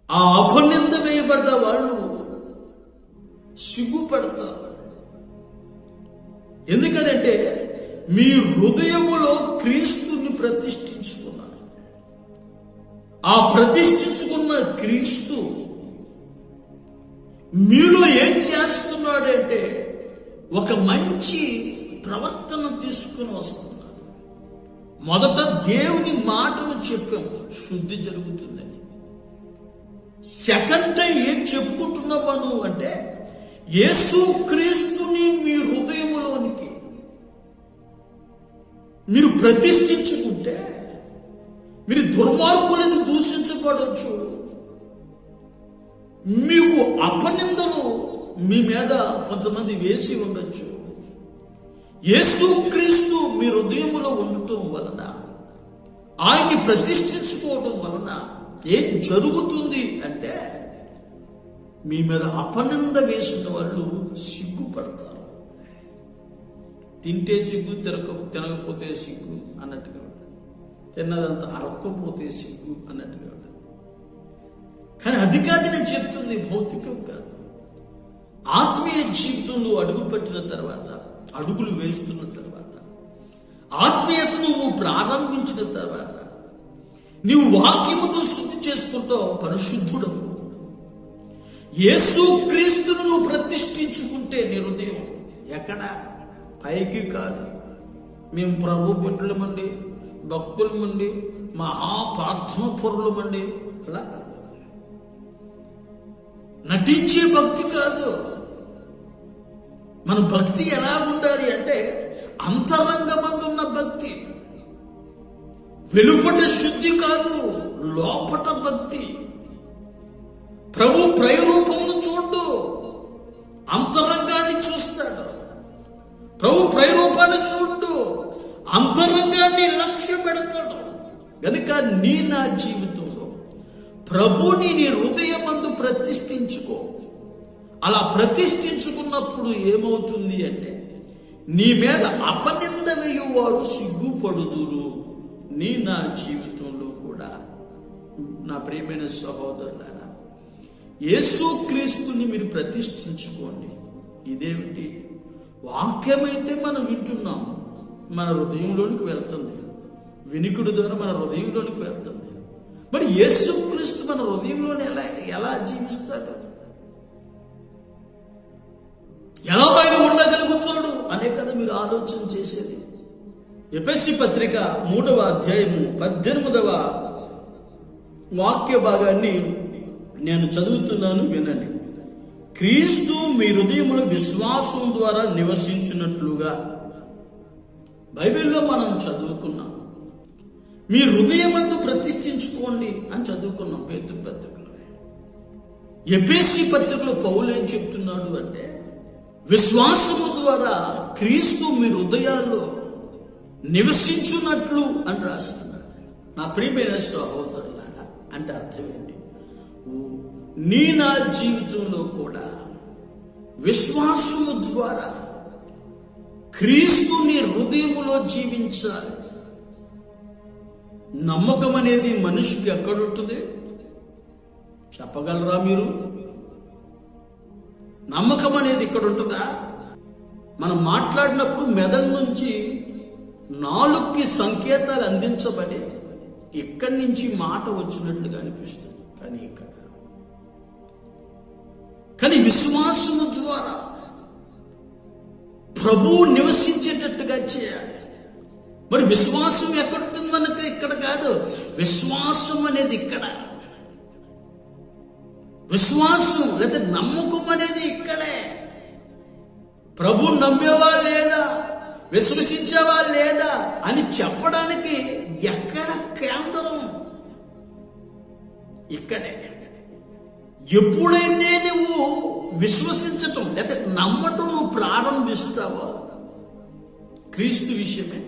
S1: ఆ అపనింద వేయబడ్డ వాళ్ళు సిగ్గుపడతారు. ఎందుకనంటే మీ హృదయములో క్రీస్తుని ప్రతిష్ఠించుకున్నారు. ఆ ప్రతిష్ఠించుకున్న క్రీస్తు మీలో ఏం చేస్తున్నాడంటే ఒక మంచి ప్రవర్తన తీసుకుని వస్తున్నారు. మొదట దేవుని మాటలు చెప్పాం, శుద్ధి జరుగుతుందని. సెకండ్ టైం ఏం చెప్పుకుంటున్నావా నువ్వు అంటే యేసుక్రీస్తుని మీ హృదయములోనికి మీరు ప్రతిష్ఠించుకుంటే మీరు దుర్మార్గులను దూషించబడవచ్చు. మీకు అపనిందలు మీ మీద కొంతమంది వేసి ఉండొచ్చు. యేసుక్రీస్తు మీ హృదయములో ఉండటం వలన, ఆయన్ని ప్రతిష్ఠించుకోవడం వలన ఏం జరుగుతుంది అంటే మీ మీద అపనింద వేసిన వాళ్ళు సిగ్గుపడతారు. తింటే సిగ్గు, తినకపోతే సిగ్గు అన్నట్టుగా ఉంటుంది. తిన్నదంతా అరక్కపోతే సిగ్గు అన్నట్టుగా ఉంటుంది. కానీ అది కాదు నేను చెప్తుంది, భౌతికం కాదు. ఆత్మీయ జీవితంలో అడుగుపెట్టిన తర్వాత, అడుగులు వేస్తున్న తర్వాత, ఆత్మీయతను నువ్వు ప్రారంభించిన తర్వాత నీవు వాక్యముతో శుద్ధి చేసుకుంటావు, పరిశుద్ధుడవు. యేసుక్రీస్తును నువ్వు ప్రతిష్ఠించుకుంటే నీ హృదయం ఎక్కడ, పైకి కాదు. మేము ప్రభు బిడ్డలమండి, భక్తులమండి, మహాపార్థన పరులమండి, అలా కాదు. నటించే భక్తి కాదు. మన భక్తి ఎలా ఉండాలి అంటే అంతరంగమందున్న భక్తి, వెలుపట శుద్ధి కాదు, లోపట భక్తి. ప్రభు ప్రయరూపమును చూడు, అంతరంగాన్ని చూస్తాడు. ప్రభు ప్రయరూపాన్ని చూడు, అంతరంగాన్ని లక్ష్య పెడతాడు. కనుక నా జీవితంలో ప్రభుని నీ హృదయమందు ప్రతిష్ఠించుకో. అలా ప్రతిష్ఠించుకున్నప్పుడు ఏమవుతుంది అంటే నీ మీద అపనింద వేయువారు సిగ్గుపడుదురు. నా జీవితంలో కూడా నా ప్రియమైన సహోదరులారా, యేసుక్రీస్తుని మీరు ప్రతిష్ఠించుకోండి. ఇదేమిటి? వాక్యమైతే మనం వింటున్నాం, మన హృదయంలోనికి వెళ్తుంది. వినికుడి ద్వారా మన హృదయంలోనికి వెళ్తుంది. మరి యేసుక్రీస్తు మన హృదయంలోనే ఎలా జీవిస్తాడు, ఎలా ఆయన ఉండగలుగుతాడు అనే కదా మీరు ఆలోచన చేసేది. ఎఫెసీ పత్రిక 3వ అధ్యాయము 18వ వాక్య భాగాన్ని నేను చదువుతున్నాను, వినండి. క్రీస్తు మీ హృదయములో విశ్వాసం ద్వారా నివసించినట్లుగా. బైబిల్లో మనం చదువుకున్నాం. మీ హృదయమందు ప్రతిష్ఠించుకోండి అని చదువుకున్నాం పేతురు పత్రికలో. ఎఫెసీ పత్రికలో పౌలు ఏం చెప్తున్నాడు అంటే, విశ్వాసము ద్వారా క్రీస్తు మీ హృదయాల్లో నివసించున్నట్లు అని రాస్తున్నాడు. నా ప్రియమైన సహోదరులారా, అంటే అర్థం ఏంటి? నా జీవితంలో కూడా విశ్వాసము ద్వారా క్రీస్తు నీ హృదయములో జీవించాలి. నమ్మకం అనేది మనిషికి ఎక్కడుంటుంది చెప్పగలరా మీరు? నమ్మకం అనేది ఇక్కడ ఉంటుందా? మనం మాట్లాడినప్పుడు మెదడు నుంచి నాలుగుకి సంకేతాలు అందించబడి ఇక్కడి నుంచి మాట వచ్చినట్లుగా అనిపిస్తుంది. కానీ విశ్వాసము ద్వారా ప్రభువు నివసించేటట్టుగా చేయాలి. మరి విశ్వాసం ఎక్కడుంటుంది మనకు? ఇక్కడ కాదు. విశ్వాసం అనేది ఇక్కడ. విశ్వాసం లేదా నమ్మకం అనేది ఇక్కడే. ప్రభు నమ్మేవా లేదా, విశ్వసించేవా లేదా అని చెప్పడానికి ఎక్కడ కేంద్రం? ఇక్కడే. ఎప్పుడైతే నువ్వు విశ్వసించటం లేదా నమ్మటం నువ్వు ప్రారంభిస్తావో, క్రీస్తు విషయమే,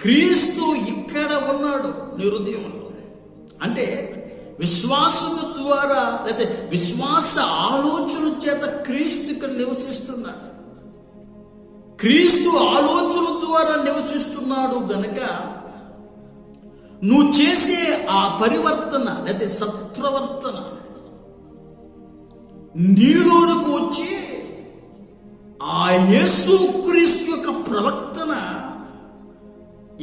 S1: క్రీస్తు ఇక్కడ ఉన్నాడు నీ హృదయంలో. అంటే విశ్వాసము ద్వారా లేదా విశ్వాస ఆలోచన చేత క్రీస్తు ఇక్కడ నివసిస్తున్నాడు. క్రీస్తు ఆలోచన ద్వారా నివసిస్తున్నాడు గనక నువ్వు చేసే ఆ పరివర్తన లేదా సత్ప్రవర్తన నీలోనికి వచ్చి ఆ యేసు క్రీస్తు యొక్క ప్రవర్తన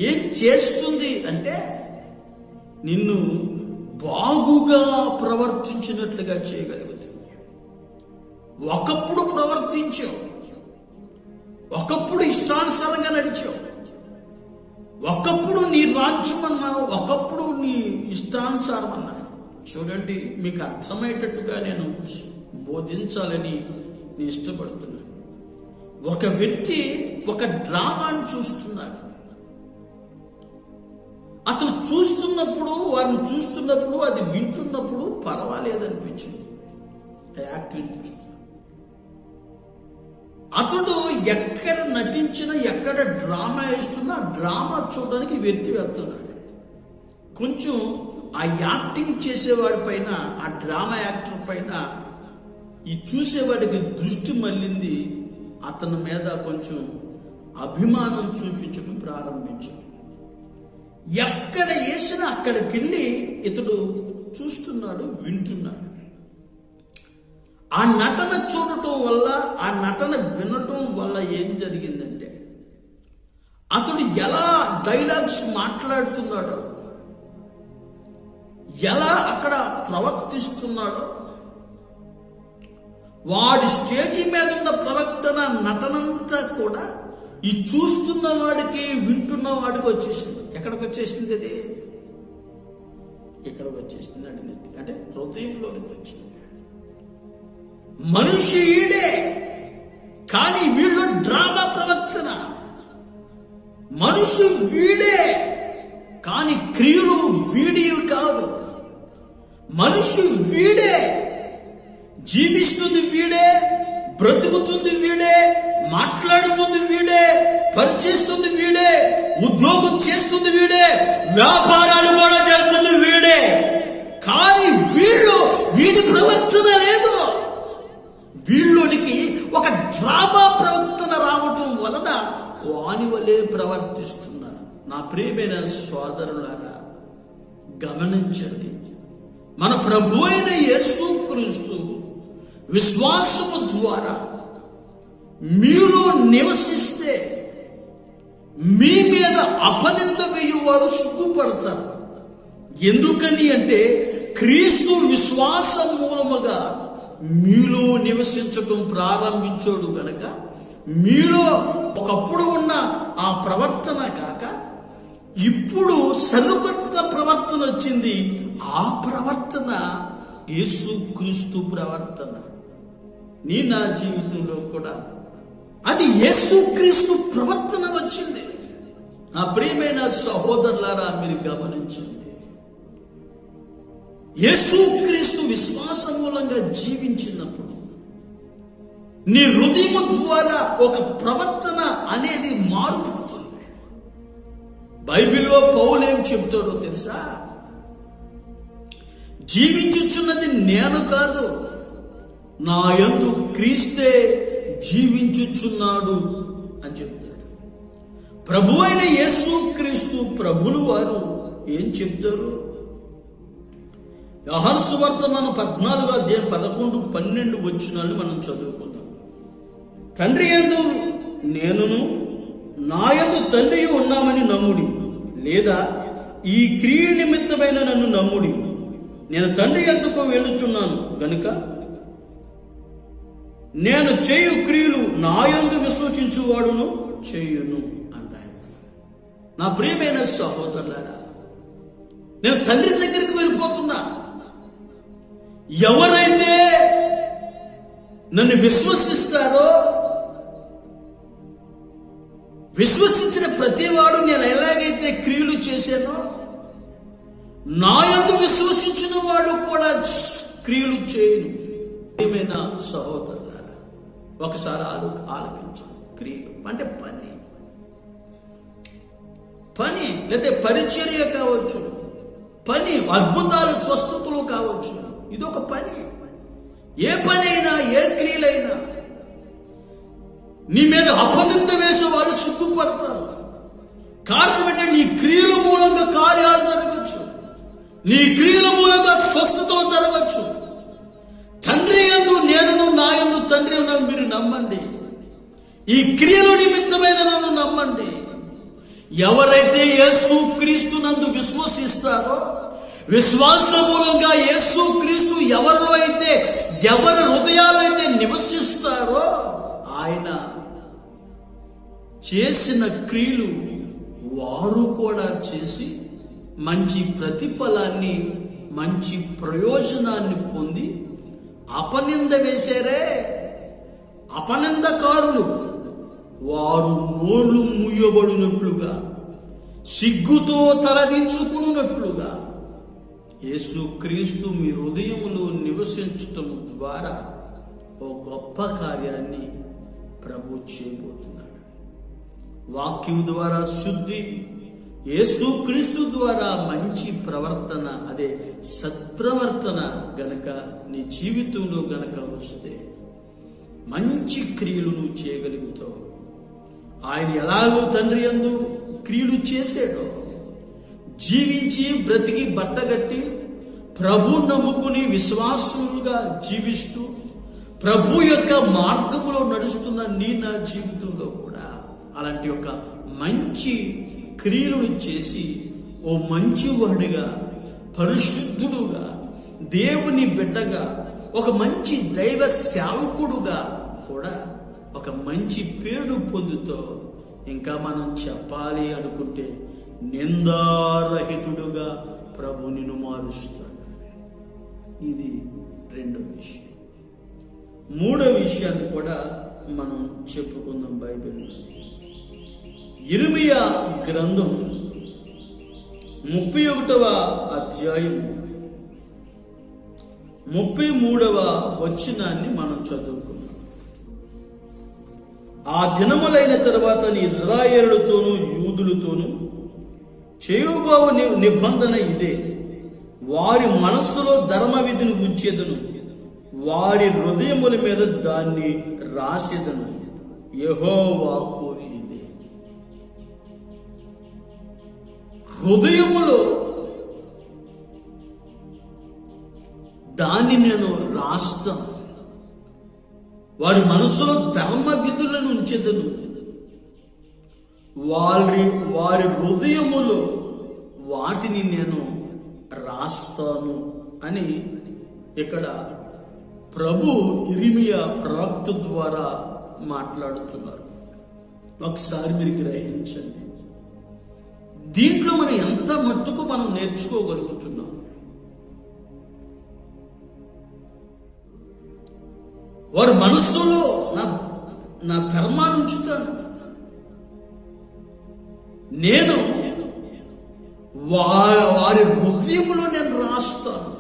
S1: ఏం చేస్తుంది అంటే నిన్ను బాగుగా ప్రవర్తించినట్లుగా చేయగలుగుతుంది. ఒకప్పుడు ప్రవర్తించావు, ఒకప్పుడు ఇష్టానుసారంగా నడిచావు, ఒకప్పుడు నీ రాజ్యం అన్నావు, ఒకప్పుడు నీ ఇష్టానుసారం అన్నావు. చూడండి, మీకు అర్థమయ్యేటట్టుగా నేను బోధించాలని నేను ఇష్టపడుతున్నాను. ఒక వ్యక్తి ఒక డ్రామాని చూస్తున్నాడు. అతను వారిని చూస్తున్నప్పుడు అది వింటున్నప్పుడు పర్వాలేదనిపించింది. యాక్టింగ్ చూస్తున్నాడు. అతడు ఎక్కడ నటించినా, ఎక్కడ డ్రామా వేస్తున్నా డ్రామా చూడడానికి వ్యక్తి వెళ్తున్నాడు. కొంచెం ఆ యాక్టింగ్ చేసేవాడి పైన, ఆ డ్రామా యాక్టర్ పైన ఈ చూసేవాడికి దృష్టి మళ్ళింది. అతని మీద కొంచెం అభిమానం చూపించడం ప్రారంభించాడు. ఎక్కడ వేసినా అక్కడికి వెళ్ళి ఇతడు చూస్తున్నాడు, వింటున్నాడు. ఆ నటన చూడటం వల్ల, ఆ నటన వినటం వల్ల ఏం జరిగిందంటే అతడు ఎలా డైలాగ్స్ మాట్లాడుతున్నాడో, ఎలా అక్కడ ప్రవర్తిస్తున్నాడో, వాడి స్టేజీ మీద ఉన్న ప్రవర్తన, నటనంతా కూడా ఈ చూస్తున్న వాడికి, వింటున్న వాడికి వచ్చేసింది. ఎక్కడికి వచ్చేసింది? అది ఇక్కడికి వచ్చేసింది. అంటే హృదయంలోనికి వచ్చింది. మనిషి ఈడే, కానీ వీళ్ళు డ్రామా ప్రవర్తన. మనిషి వీడే, కానీ క్రియలు వీడివి కాదు. మనిషి వీడే, జీవిస్తుంది వీడే, బ్రతుకుతుంది వీడే, మాట్లాడుతుంది వీడే, పనిచేస్తుంది వీడే, ఉద్యోగం చేస్తుంది వీడే, వ్యాపారాలు కూడా చేస్తుంది వీడే. కానీ వీడి ప్రవర్తన లేదు. వీళ్ళకి ఒక డ్రామా ప్రవర్తన రావటం వలన వాని వలే ప్రవర్తిస్తున్నారు. నా ప్రియమైన సోదరులారా, గమనించండి. మన ప్రభు అయిన యేసు క్రీస్తు విశ్వాసము ద్వారా మీలో నివసిస్తే మీ మీద అపనింద వేయువారు సిగ్గుపడతారు. ఎందుకని అంటే క్రీస్తు విశ్వాసం మూలముగా మీలో నివసించటం ప్రారంభించాడు గనక మీలో ఒకప్పుడు ఉన్న ఆ ప్రవర్తన కాక ఇప్పుడు సరికొత్త ప్రవర్తన వచ్చింది. ఆ ప్రవర్తన యేసు క్రీస్తు ప్రవర్తన. నా జీవితంలో కూడా అది యేసుక్రీస్తు ప్రవర్తన వచ్చింది. నా ప్రియమైన సహోదరులారా, మీరు గమనించండి, యేసుక్రీస్తు విశ్వాసం మూలంగా జీవించినప్పుడు నీ హృదయము ద్వారా ఒక ప్రవర్తన అనేది మారిపోతుంది. బైబిల్లో పౌలు ఏం చెప్తాడో తెలుసా? జీవించుచున్నది నేను కాదు, నా యందు క్రీస్తే జీవించుచున్నాడు అని చెప్తాడు. ప్రభు అయిన యేసుక్రీస్తు ప్రభులు వారు ఏం చెప్తారు? యోహాను సువార్త మనం 14:11-12 వచనాలు మనం చదువుకుందాం. తండ్రి యందు నేనును నా యందు తండ్రి ఉన్నామని నమ్ముడి, లేదా ఈ క్రియ నిమిత్తమైన నన్ను నమ్ముడి. నేను తండ్రి యొద్దకు వెళ్ళుచున్నాను గనుక నేను చేయు క్రియలు నా యందు విశ్వసించువాడును చేయును అన్నాడు. నా ప్రియమైన సహోదరులారా, నేను తండ్రి దగ్గరికి వెళ్ళిపోతున్నా. ఎవరైతే నన్ను విశ్వసిస్తారో, విశ్వసించిన ప్రతివాడు నేను ఎలాగైతే క్రియలు చేశానో, నా యందు విశ్వసించిన వాడు కూడా క్రియలు చేయను. ఏమైనా సహోదరులారా, ఒకసారి ఆలకించండి. క్రియలు అంటే పని లేదా పరిచర్య కావచ్చు, పని అద్భుతాలు స్వస్థతలు కావచ్చు. ఇదొక పని. ఏ పని అయినా, ఏ క్రియలైనా నీ మీద అపనింద వేసే వాళ్ళు సిగ్గుపడతారు. కారణం ఏంటంటే నీ క్రియల మూలంగా కార్యాలు జరగచ్చు, నీ క్రియల మూలంగా స్వస్థతలు జరగచ్చు. తండ్రి యందు నేనును నా యందు తండ్రి ఉన్నాను మీరు నమ్మండి. ఈ క్రియల నిమిత్తమైన నన్ను నమ్మండి. ఎవరైతే యేసుక్రీస్తు నందు విశ్వసిస్తారో, విశ్వాస మూలంగా యేసుక్రీస్తు ఎవరిలో అయితే, ఎవరి హృదయాల్లో అయితే నివసిస్తారో, ఆయన చేసిన క్రియలు వారు కూడా చేసి మంచి ప్రతిఫలాన్ని, మంచి ప్రయోజనాన్ని పొంది, అపనింద వేశారే అపనిందకారులు, వారు నోళ్ళు మూయబడినట్లుగా, సిగ్గుతో తలదించుకున్నట్లుగా యేసుక్రీస్తు మీ హృదయములో నివసించటం ద్వారా ఓ గొప్ప కార్యాన్ని ప్రభు చేయబోతున్నాడు. వాక్యం ద్వారా శుద్ధి, యేసుక్రీస్తు ద్వారా మంచి ప్రవర్తన, అదే సత్ప్రవర్తన గనక నీ జీవితంలో గనక వస్తే మంచి క్రియలు నువ్వు చేయగలుగుతావు. ఆయన ఎలాగో తండ్రి యందు క్రియలు చేశాడో, జీవించి బ్రతికి బట్టగట్టి ప్రభు నమ్ముకుని విశ్వాసులుగా జీవిస్తూ ప్రభు యొక్క మార్గంలో నడుస్తున్న నా జీవితంలో కూడా అలాంటి ఒక మంచి క్రియలను చేసి ఓ మంచివాడిగా, పరిశుద్ధుడుగా, దేవుని బిడ్డగా, ఒక మంచి దైవ సేవకుడుగా కూడా ఒక మంచి పేరు పొందుతో ఇంకా మనం చెప్పాలి అనుకుంటే నిందారహితుడుగా ప్రభు నిన్ను మారుస్తాడు. ఇది రెండో విషయం. మూడో విషయాన్ని కూడా మనం చెప్పుకుందాం. బైబిల్ యిర్మీయా గ్రంథం 31వ అధ్యాయం 33వ వచనాన్ని మనం చదువుకుందాం. ఆ దినములైన తర్వాత నీ ఇశ్రాయేలుతోనూ యూదులతోనూ చేయబోవు నిబంధన ఇదే: వారి మనస్సులో ధర్మ విధిని ఉంచేదను, వారి హృదయముల మీద దాన్ని రాసేదను. యెహోవా కోరి ఇదే. హృదయములో దాన్ని నేను రాస్తాను, వారి మనసులో ధర్మ విధులను ఉంచేదను, వారి హృదయములో వాటిని నేను రాస్తాను అని ఇక్కడ ప్రభు యిర్మీయా ప్రవక్త ద్వారా మాట్లాడుతున్నారు. ఒకసారి మీరు గ్రహించండి, దీంట్లో మనం ఎంత మట్టుకు మనం నేర్చుకోగలుగుతున్నాం. వారి మనస్సులో నా ధర్మాన్ని ఉంచుతాను. నేను వారి హృదయంలో నేను రాస్తాను.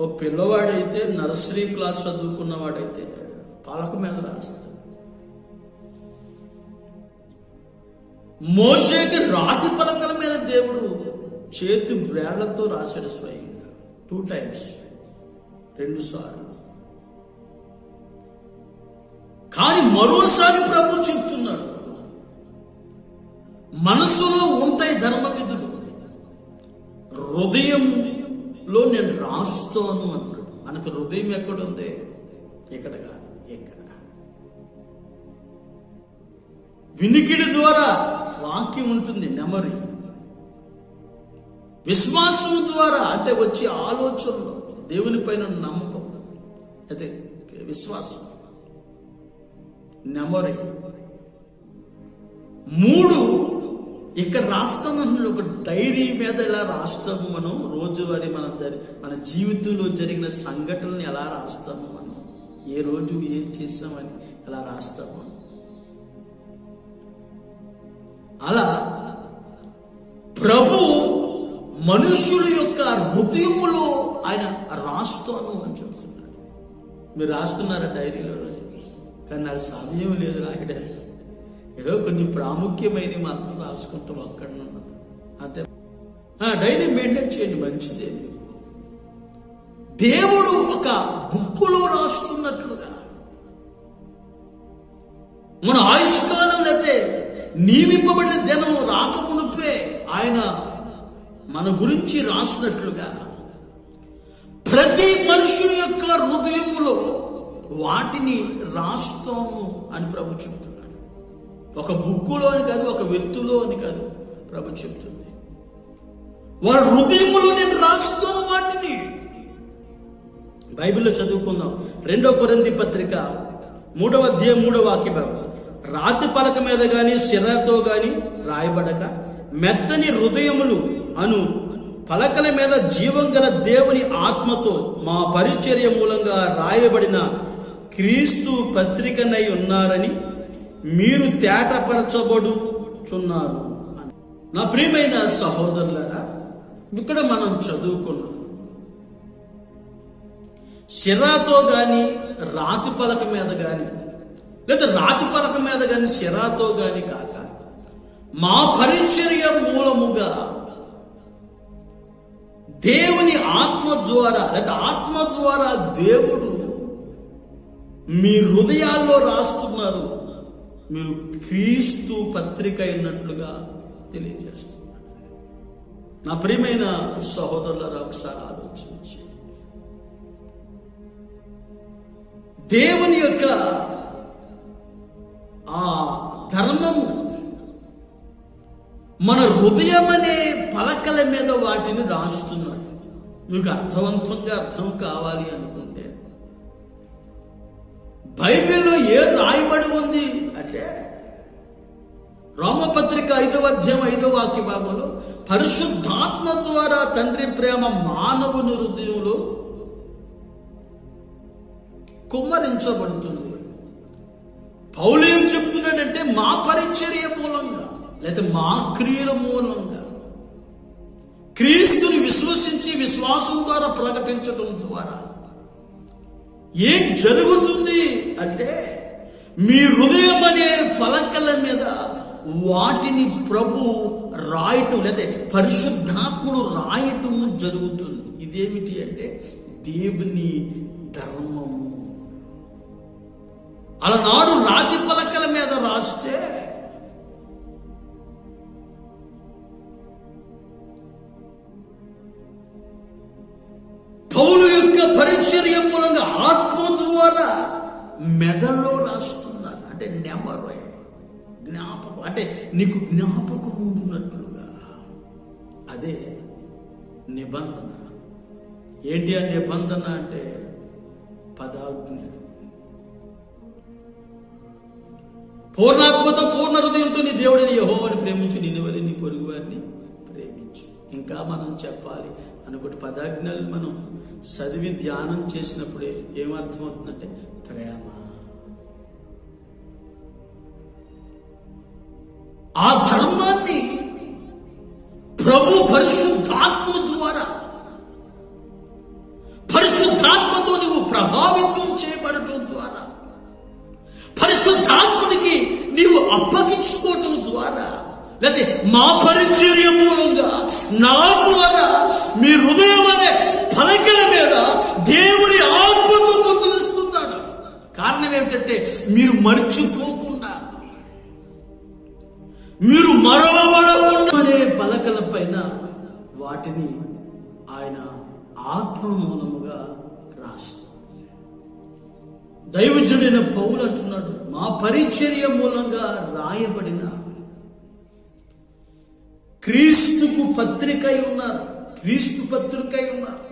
S1: ఓ పిల్లవాడైతే నర్సరీ క్లాస్ చదువుకున్నవాడైతే పలక మీద రాస్తాడు. మోషేకి రాతి పలకల మీద దేవుడు చేతి వేళ్లతో రాశాడు స్వయంగా 2 times, 2 సార్లు. కానీ మరోసారి ప్రభు చెప్తున్నాడు, మనసులో ఉంటాయి ధర్మ విధులు, హృదయంలో నేను రాస్తాను అన్నాడు. మనకు హృదయం ఎక్కడుంది? ఇక్కడ కాదు, ఎక్కడ. వినికిడి ద్వారా వాక్యం ఉంటుంది, నెమరి. విశ్వాసం ద్వారా అంటే వచ్చే ఆలోచనలు, దేవుని పైన నమ్మకం, అయితే విశ్వాసం, నెమరి. 3 ఇక్కడ రాస్తామన్నాడు. ఒక డైరీ మీద ఎలా రాస్తాము మనం, రోజువారీ మన జీవితంలో జరిగిన సంఘటనలు ఎలా రాస్తాము మనం, ఏ రోజు ఏం చేసామని ఎలా రాస్తాము. అలా ప్రభు మనుష్యుల యొక్క హృదయములో ఆయన రాస్తాను అని చెప్తున్నాడు. మీరు రాస్తున్నారా డైరీలో? కానీ నాకు సమయం లేదు రాయడం. ఏదో కొన్ని ప్రాముఖ్యమైనవి మాత్రం రాసుకుంటాం అక్కడ ఉన్నది అంతే. డైరీ మెయింటైన్ చేయండి, మంచిదే. దేవుడు ఒక బుక్కులో రాస్తున్నట్లుగా మన ఆయుష్కాలం అయితే నియమింపబడిన దినం రాకమునుపే ఆయన మన గురించి రాసినట్లుగా ప్రతి మనుషుని యొక్క హృదయములో వాటిని రాస్తాము అని ప్రభు చెప్తున్నాడు. ఒక బుక్కులో అని కాదు, ఒక వ్యక్తిలో అని కాదు, ప్రభు చెప్తుంది వాళ్ళ హృదయములో నేను రాస్తాను వాటిని. బైబిల్లో చదువుకుందాం. 2 కొరింథీ పత్రిక 3వ అధ్యాయం 3వ వాక్యం. రాతి పలక మీద గాని సిరాతో గాని రాయబడక మెత్తని హృదయములు అను పలకల మీద జీవం గల దేవుని ఆత్మతో మా పరిచర్య మూలంగా రాయబడిన క్రీస్తు పత్రికనై ఉన్నారని మీరు తేటపరచబడుచున్నారు. నా ప్రియమైన సహోదరులారా, ఇక్కడ మనం చదువుకున్నాం, సిరాతో గాని రాతి పలక మీద గాని, లేదా రాతి పలక మీద గాని సిరాతో గాని కాక మా పరిచర్య మూలముగా దేవుని ఆత్మ ద్వారా, లేదా ఆత్మ ద్వారా దేవుడు మీ హృదయాల్లో రాస్తున్నారు. మీరు క్రీస్తు పత్రిక అయినట్లుగా తెలియజేస్తున్నారు. నా ప్రియమైన సహోదరులారా, ఒకసారి ఆలోచించి దేవుని యొక్క ఆ ధర్మము మన హృదయం అనే పలకల మీద వాటిని రాస్తున్నారు. మీకు అర్థవంతంగా అర్థం కావాలి అనుకుంటే బైబిల్లో ఏం రాయబడి ఉంది అంటే, రోమపత్రిక 5వ అధ్యాయం 5వ వాక్య భాగంలో పరిశుద్ధాత్మ ద్వారా తండ్రి ప్రేమ మానవుని హృదయంలో కుమ్మరించబడుతుంది. పౌలు ఏం చెప్తున్నాడంటే, మా పరిచర్య మూలంగా లేదా మా క్రియల మూలంగా క్రీస్తుని విశ్వసించి విశ్వాసం ద్వారా ప్రకటించడం ద్వారా ఏం జరుగుతుంది అంటే, మీ హృదయం అనే పలకల మీద వాటిని ప్రభు రాయటం, లేదా పరిశుద్ధాత్ముడు రాయటం జరుగుతుంది. ఇదేమిటి అంటే దేవుని ధర్మము. అలనాడు రాతి పలకల మీద రాస్తే పౌలు యొక్క పరిచర్య మూలంగా ఆత్మ ద్వారా మెదడులో రాస్తున్నారు. అంటే నెమరే, జ్ఞాపకం, అంటే నీకు జ్ఞాపకం ఉంటున్నట్లుగా. అదే నిబంధన. ఏంటి ఆ నిబంధన అంటే పదాజ్ఞలు. పూర్ణాత్మతో పూర్ణ హృదయంతో నీ దేవుడిని యెహోవాని ప్రేమించు, నిన్ను వలె నీ పొరుగు వారిని ప్రేమించు. ఇంకా మనం చెప్పాలి అనుకుంటే 10 ఆజ్ఞలు మనం చదివి ధ్యానం చేసినప్పుడు ఏమర్థమవుతుందంటే ప్రేమ. ఆ ధర్మాన్ని ప్రభు పరిశుద్ధాత్మ ద్వారా, పరిశుద్ధాత్మతో నువ్వు ప్రభావితం చేయబడటం ద్వారా, పరిశుద్ధాత్ముడికి నీవు అప్పగించుకోవటం ద్వారా, లేకపోతే మా పరిచర్య మూలంగా నా ద్వారా మీ హృదయం అనే పలకల మీద దేవుడి ఆత్మతో ముద్రిస్తున్నాడు. కారణం ఏమిటంటే మీరు మర్చిపోకుండా, మీరు మరవబడకుండా అనే పలకల పైన వాటిని ఆయన ఆత్మ మూలముగా రాస్తారు. దైవజనుడైన పౌలు అంటున్నాడు, మా పరిచర్య మూలంగా రాయబడిన క్రీస్తుకు పత్రికై ఉన్నారు, క్రీస్తు పత్రికై ఉన్నారు.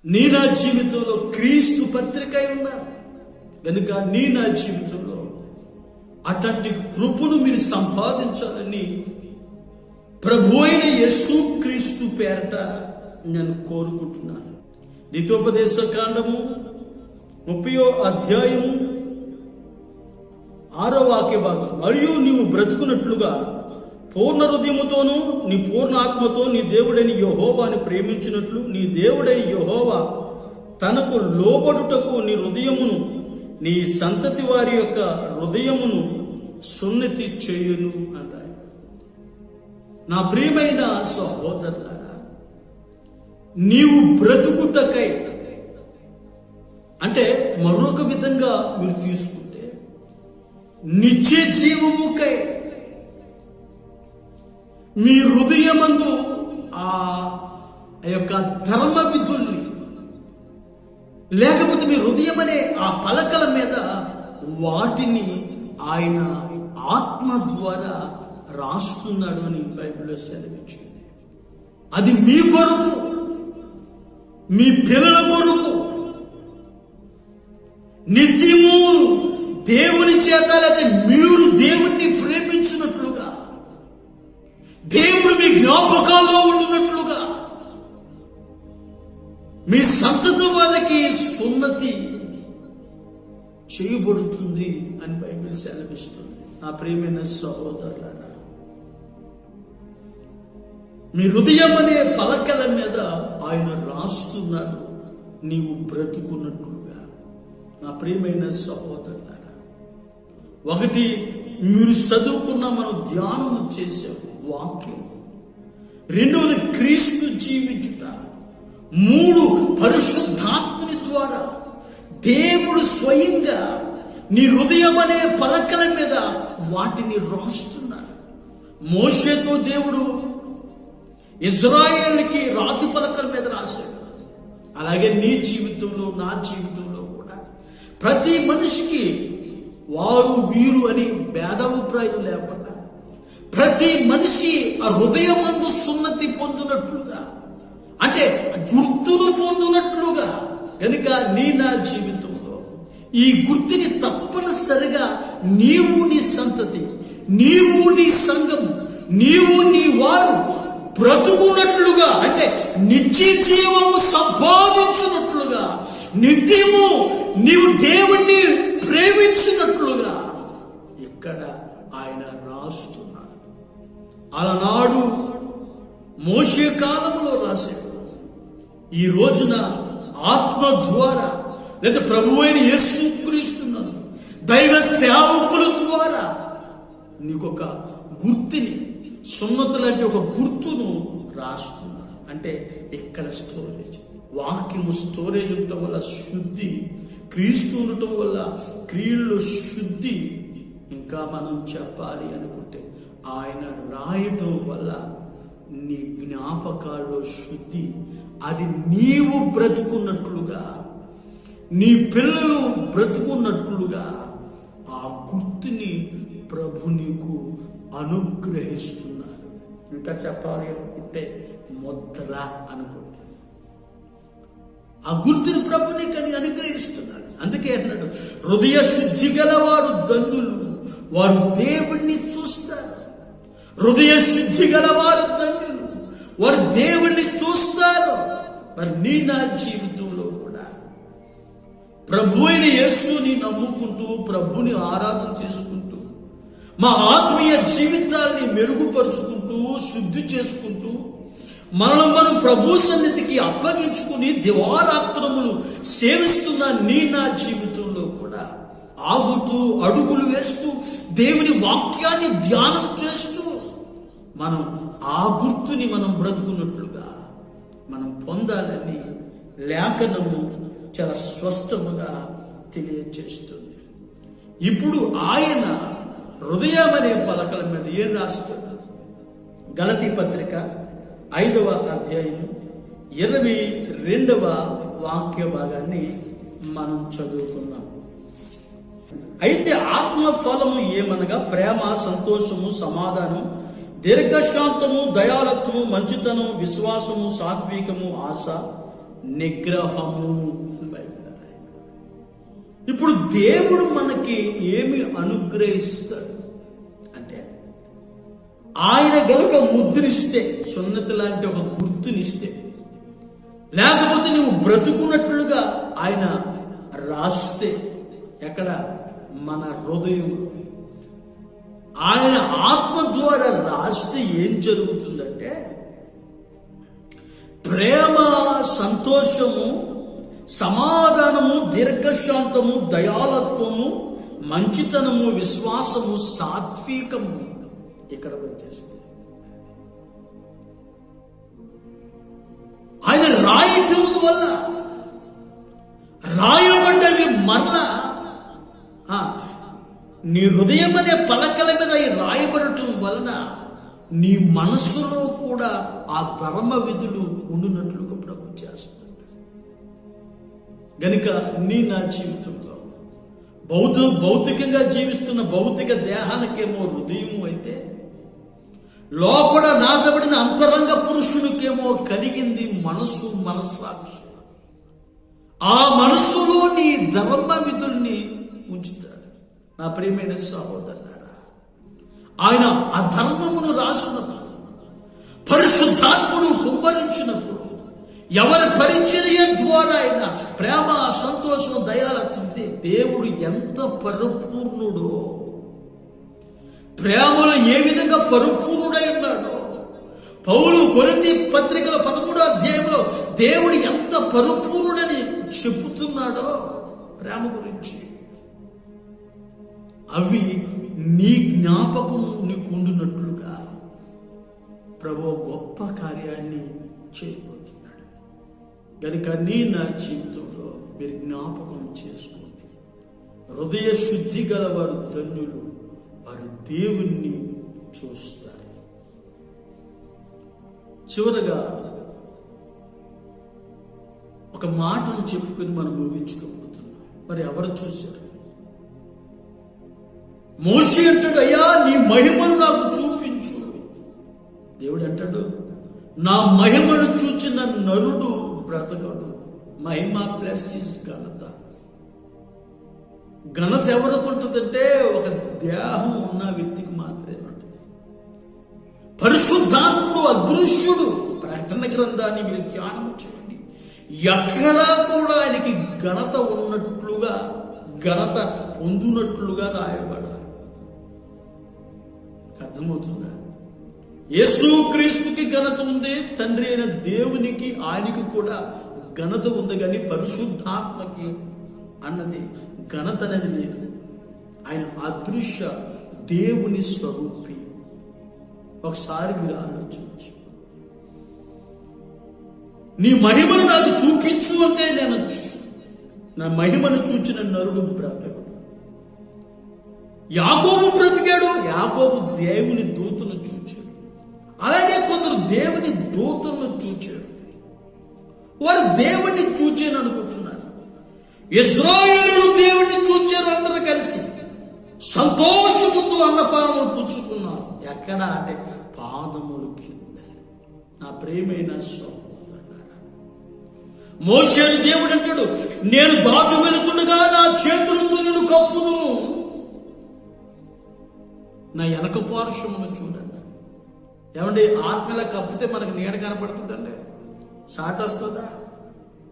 S1: నీ నా జీవితంలో క్రీస్తు పత్రికై ఉన్నారు కనుక నీ నా జీవితంలో అటువంటి కృపను మీరు సంపాదించాలని ప్రభు అయిన యేసు క్రీస్తు పేరట నేను కోరుకుంటున్నాను. ద్వితీయోపదేశ కాండము 30వ అధ్యాయము 6వ వాక్య భాగం. మరియు నీవు బ్రతుకున్నట్లుగా పూర్ణ హృదయముతోనూ నీ పూర్ణ ఆత్మతో నీ దేవుడైన యెహోవాని ప్రేమించినట్లు నీ దేవుడైన యెహోవా తనకు లోబడుటకు నీ హృదయమును నీ సంతతి వారి యొక్క హృదయమును సున్నతి చేయును అంటారు. నా ప్రియమైన సహోదరులారా, నీవు బ్రతుకుటకై అంటే మరొక విధంగా మీరు తీసుకుంటే నిత్య జీవముకై మీ హృదయమందు ఆ యొక్క ధర్మ విధుల్ని, లేకపోతే మీ హృదయం అనే ఆ పలకల మీద వాటిని ఆయన ఆత్మ ద్వారా రాస్తున్నాడు అని బైబిల్లో సెలవించింది. అది మీ కొరకు, మీ పిల్లల కొరకు నిత్యము దేవుని చేత, లేకపోతే మీరు దేవుణ్ణి ప్రేమించినట్లుగా, దేవుడు మీ జ్ఞాపకాల్లో ఉంటున్నట్లుగా, మీ సంతతి వారికి సున్నతి చేయబడుతుంది అని బైబిల్ సెలవిస్తుంది. నా ప్రియమైన సహోదరులారా, మీ హృదయం అనే పలకల మీద ఆయన రాస్తున్నాడు నీవు బ్రతుకున్నట్లుగా. నా ప్రియమైన సహోదరులారా, ఒకటి మీరు చదువుకున్న మనం ధ్యానం చేసే వాక్యం, రెండవది క్రీస్తు జీవించుట, 3 పరిశుద్ధాత్మని ద్వారా దేవుడు స్వయంగా నీ హృదయం అనే పలకల మీద వాటిని రాస్తున్నాడు. మోషేతో దేవుడు ఇజ్రాయేలుకి రాతి పలకల మీద రాశాడు. అలాగే నీ జీవితంలో, నా జీవితంలో కూడా ప్రతి మనిషికి వారు వీరు అని భేదాభిప్రాయం లేకుండా ప్రతి మనిషి ఆ హృదయమందు సున్నతి పొందినట్లుగా, అంటే గుర్తును పొందినట్లుగా. కనుక నీ నా జీవితంలో ఈ గుర్తుని తప్పనిసరిగా నీవు నీ సంతతి, నీవు నీ సంఘం, నీవు నీ వారు బ్రతుకున్నట్లుగా, అంటే నిత్య జీవము సంపాదించినట్లుగా, నిత్యము నీవు దేవుణ్ణి ప్రేమించినట్లుగా ఇక్కడ ఆయన రాస్తున్నాడు. అలనాడు మోషే కాలంలో రాశాడు. ఈ రోజున ఆత్మ ద్వారా, లేదా ప్రభు అయిన యేసుక్రీస్తునందు దైవ సేవకుల ద్వారా నీకొక గుర్తుని, సున్నతులు అంటే ఒక గుర్తును రాస్తున్నాడు. అంటే ఇక్కడ స్టోరేజ్, వాక్యము స్టోరేజ్ ఉండటం వల్ల శుద్ధి, క్రీస్తు ఉండటం వల్ల క్రియల్లో శుద్ధి. ఇంకా మనం చెప్పాలి అనుకుంటే ఆయన రాయటం వల్ల నీ జ్ఞాపకాల్లో శుద్ధి. అది నీవు బ్రతుకున్నట్లుగా, నీ పిల్లలు బ్రతుకున్నట్లుగా ఆ గుర్తుని ప్రభు నీకు అనుగ్రహిస్తున్నాడు. ఇంకా చెప్పాలి అనుకుంటే ముద్ర అనుకుంటే ఆ గుర్తుని ప్రభు నీకు అనుగ్రహిస్తున్నాడు. అందుకే అన్నాడు, హృదయ శుద్ధి గలవారు ధన్యులు, వారు దేవుణ్ణి చూస్తారు. హృదయ శుద్ధి గలవారు ధన్యులు. వారు దేవుణ్ణి చూస్తారు. మరి నీ నా జీవితంలో కూడా ప్రభు అయిన యేసుని నమ్ముకుంటూ, ప్రభుని ఆరాధన చేసుకుంటూ, మా ఆత్మీయ జీవితాన్ని మెరుగుపరుచుకుంటూ, శుద్ధి చేసుకుంటూ, మనం ప్రభు సన్నిధికి అప్పగించుకుని దివారాత్రములు సేవిస్తున్న నీ నా జీవితంలో కూడా ఆగుతూ, అడుగులు వేస్తూ, దేవుని వాక్యాన్ని ధ్యానం చేస్తూ మనం ఆ గుర్తుని మనం బ్రతుకున్నట్లుగా మనం పొందాలని లేఖనము చాలా స్పష్టముగా తెలియజేస్తుంది. ఇప్పుడు ఆయన హృదయం అనే పలకల మీద ఏం రాస్తాడు? గలతీ పత్రిక 5వ అధ్యాయం 22వ వాక్య భాగాన్ని మనం చదువుకుందాం. అయితే ఆత్మ ఫలము ఏమనగా ప్రేమ, సంతోషము, సమాధానం, దీర్ఘశాంతము, దయాళత్వము, మంచితనము, విశ్వాసము, సాత్వికము, ఆశ, నిగ్రహము. ఇప్పుడు దేవుడు మనకి ఏమి అనుగ్రహిస్తాడు అంటే, ఆయన గనుక ముద్రిస్తే, సున్నతి లాంటి ఒక గుర్తునిస్తే, లేకపోతే నువ్వు బ్రతుకున్నట్లుగా ఆయన రాస్తే, ఎక్కడ? మన హృదయం. ఆయన ఆత్మ ద్వారా రాస్తే ఏం జరుగుతుందంటే, ప్రేమ, సంతోషము, సమాధానము, దీర్ఘశాంతము, దయాళత్వము, మంచితనము, విశ్వాసము, సాత్వికము ఇక్కడ వచ్చేస్తాయి. ఆయన రాయటం వల్ల రాయబడ్డవి మరలా నీ హృదయం అనే పలకల మీద రాయబడటం వలన నీ మనస్సులో కూడా ఆ ధర్మ విధులు ఉండునట్లుగా ప్రభు చేస్తాడు. గనుక నీ నా జీవితంలో భౌతికంగా జీవిస్తున్న భౌతిక దేహానికేమో హృదయము అయితే, లోపల నాటబడిన అంతరంగ పురుషునికేమో కలిగింది మనస్సు, మనస్సాక్షి. ఆ మనస్సులో నీ ధర్మ విధుల్ని ఉంచుతాడు. నా ప్రియమైన సహోదరులారా, ఆయన ఆ ధర్మమును రాసినప్పుడు, పరిశుద్ధాత్ముడు కుమ్మరించినప్పుడు, ఎవరి పరిచర్య ద్వారా ఆయన ప్రేమ, సంతోషం, దయాళత్వం, దేవుడు ఎంత పరిపూర్ణుడో, ప్రేమలో ఏ విధంగా పరిపూర్ణుడై ఉన్నాడో, పౌలు కొరింథీ పత్రికల 13వ అధ్యాయంలో దేవుడు ఎంత పరిపూర్ణుడని చెబుతున్నాడో ప్రేమ గురించి, అవి నీ జ్ఞాపకం నీకు ఉండునట్లుగా ప్రభు గొప్ప కార్యాన్ని చేయబోతున్నాడు. కనుక నీ నా జీవితంలో మీరు జ్ఞాపకం చేసుకోండి. హృదయ శుద్ధి గల వారు ధన్యులు, వారు దేవుణ్ణి చూస్తారు. చివరగా ఒక మాటను చెప్పుకొని మనం ముగించుకోబోతున్నాం. మరి ఎవరు చూశారు? మోషే అంటాడు, అయ్యా నీ మహిమను నాకు చూపించు. దేవుడు అంటాడు, నా మహిమను చూచిన నరుడు బ్రతకడు. మహిమ ప్లస్ ఘనత. ఘనత ఎవరికి ఉంటుందంటే ఒక దేహం ఉన్న వ్యక్తికి మాత్రమే ఉంటుంది. పరిశుద్ధాత్ముడు అదృశ్యుడు. ప్రకటన గ్రంథాన్ని మీరు ధ్యానం చేయండి. ఎక్కడా కూడా ఆయనకి ఘనత ఉన్నట్లుగా, ఘనత పొందునట్లుగా రాయబడాలి. అర్థమవుతుందా? యేసుక్రీస్తుకి ఘనత ఉంది, తండ్రి అయిన దేవునికి, ఆయనకి కూడా ఘనత ఉంది. కానీ పరిశుద్ధాత్మకి అన్నది ఘనత అనేది లేదు. ఆయన అదృశ్య దేవుని స్వరూపి. ఒకసారి మీరు ఆలోచించు. నీ మహిమను నాకు చూపించు అంటే నేను నా మహిమను చూచిన నరుడు బ్రతకడు. యాకోబు బ్రతికాడు. యాకోబు దేవుని దూతను చూచాడు. అలాగే కొందరు దేవుని దూతలను చూచారు. వారు దేవుణ్ణి చూచాను అనుకుంటున్నారు. ఇశ్రాయేలు దేవుణ్ణి చూచారు. అందరూ కలిసి సంతోషముతో అన్నపానములు పుచ్చుకున్నారు. ఎక్కడ అంటే పాదములు కింద. నా ప్రియమైన సహోదరులారా, మోషేను దేవుడు అంటాడు, నేను దాటు వెళుతుండగా నా చేతులతో నేను కప్పుదును, నా వెనక పార్శ్వమును చూడన్నాడు. ఏమండి, ఆత్మలా కప్పితే మనకు నీడ కనపడుతుందండి? సాటి వస్తుందా?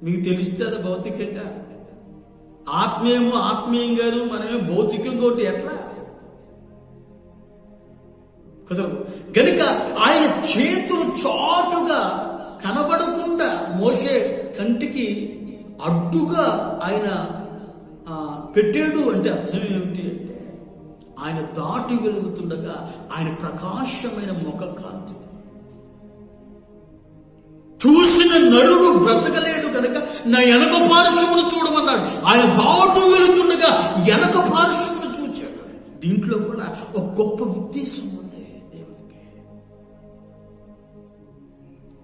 S1: మీకు తెలుస్తుందా భౌతికంగా? ఆత్మీయంగాను మనమే భౌతికంగా ఒకటి ఎట్లా కుదరదు. గనుక ఆయన చేతులు చాటుగా కనబడకుండా మోషే కంటికి అడ్డుగా ఆయన పెట్టాడు. అంటే అర్థం ఏమిటి అంటే, ఆయన దాటి వెలుగుతుండగా ఆయన ప్రకాశమైన ముఖ కాంతి చూసిన నరుడు బ్రతకలేడు కనుక నా వెనక పార్శ్వమును చూడమన్నాడు. ఆయన దాటు వెళుతుండగా వెనక పార్శ్వమును చూచాడు. దీంట్లో కూడా ఒక గొప్ప ఉద్దేశం ఉంది దేవునికి.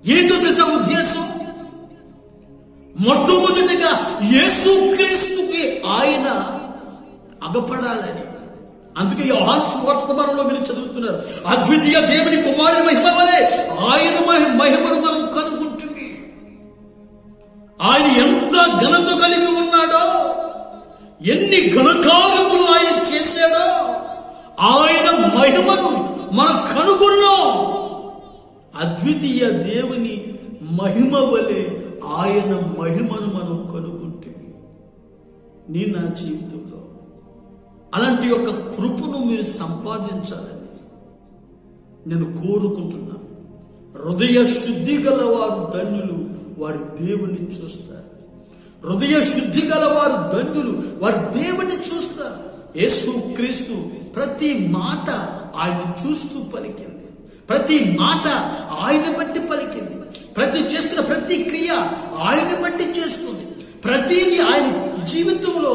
S1: ఏంటో తెలుసా ఉద్దేశం? మొట్టమొదటిగా యేసుక్రీస్తుకి ఆయన అగపడాలని. అందుకే యోహాను సువార్తలో మీరు చదువుతున్నారు, అద్వితీయ దేవుని కుమారుని మహిమ వలె ఆయన మహిమను మనం కనుగొంటుంది. ఆయన ఎంత ఘనత కలిగి ఉన్నాడో, ఎన్ని ఘనకార్యములు ఆయన చేశాడో, ఆయన మహిమను మనం కనుగొన్నాం. అద్వితీయ దేవుని మహిమ వలె ఆయన మహిమను మనం కనుగొంటుంది. నీ నా జీవితంలో అలాంటి యొక్క కృపను మీరు సంపాదించాలని నేను కోరుకుంటున్నాను. హృదయ శుద్ధి గలవారు ధన్యులు, వారి దేవుని చూస్తారు. హృదయ శుద్ధి గలవారు ధన్యులు, వారి దేవుని చూస్తారు. యేసుక్రీస్తు ప్రతి మాట ఆయన చూస్తూ పలికింది, ప్రతి మాట ఆయన బట్టి పలికింది, చేస్తున్న ప్రతి క్రియ ఆయన బట్టి చేస్తుంది. ప్రతిదీ ఆయన జీవితంలో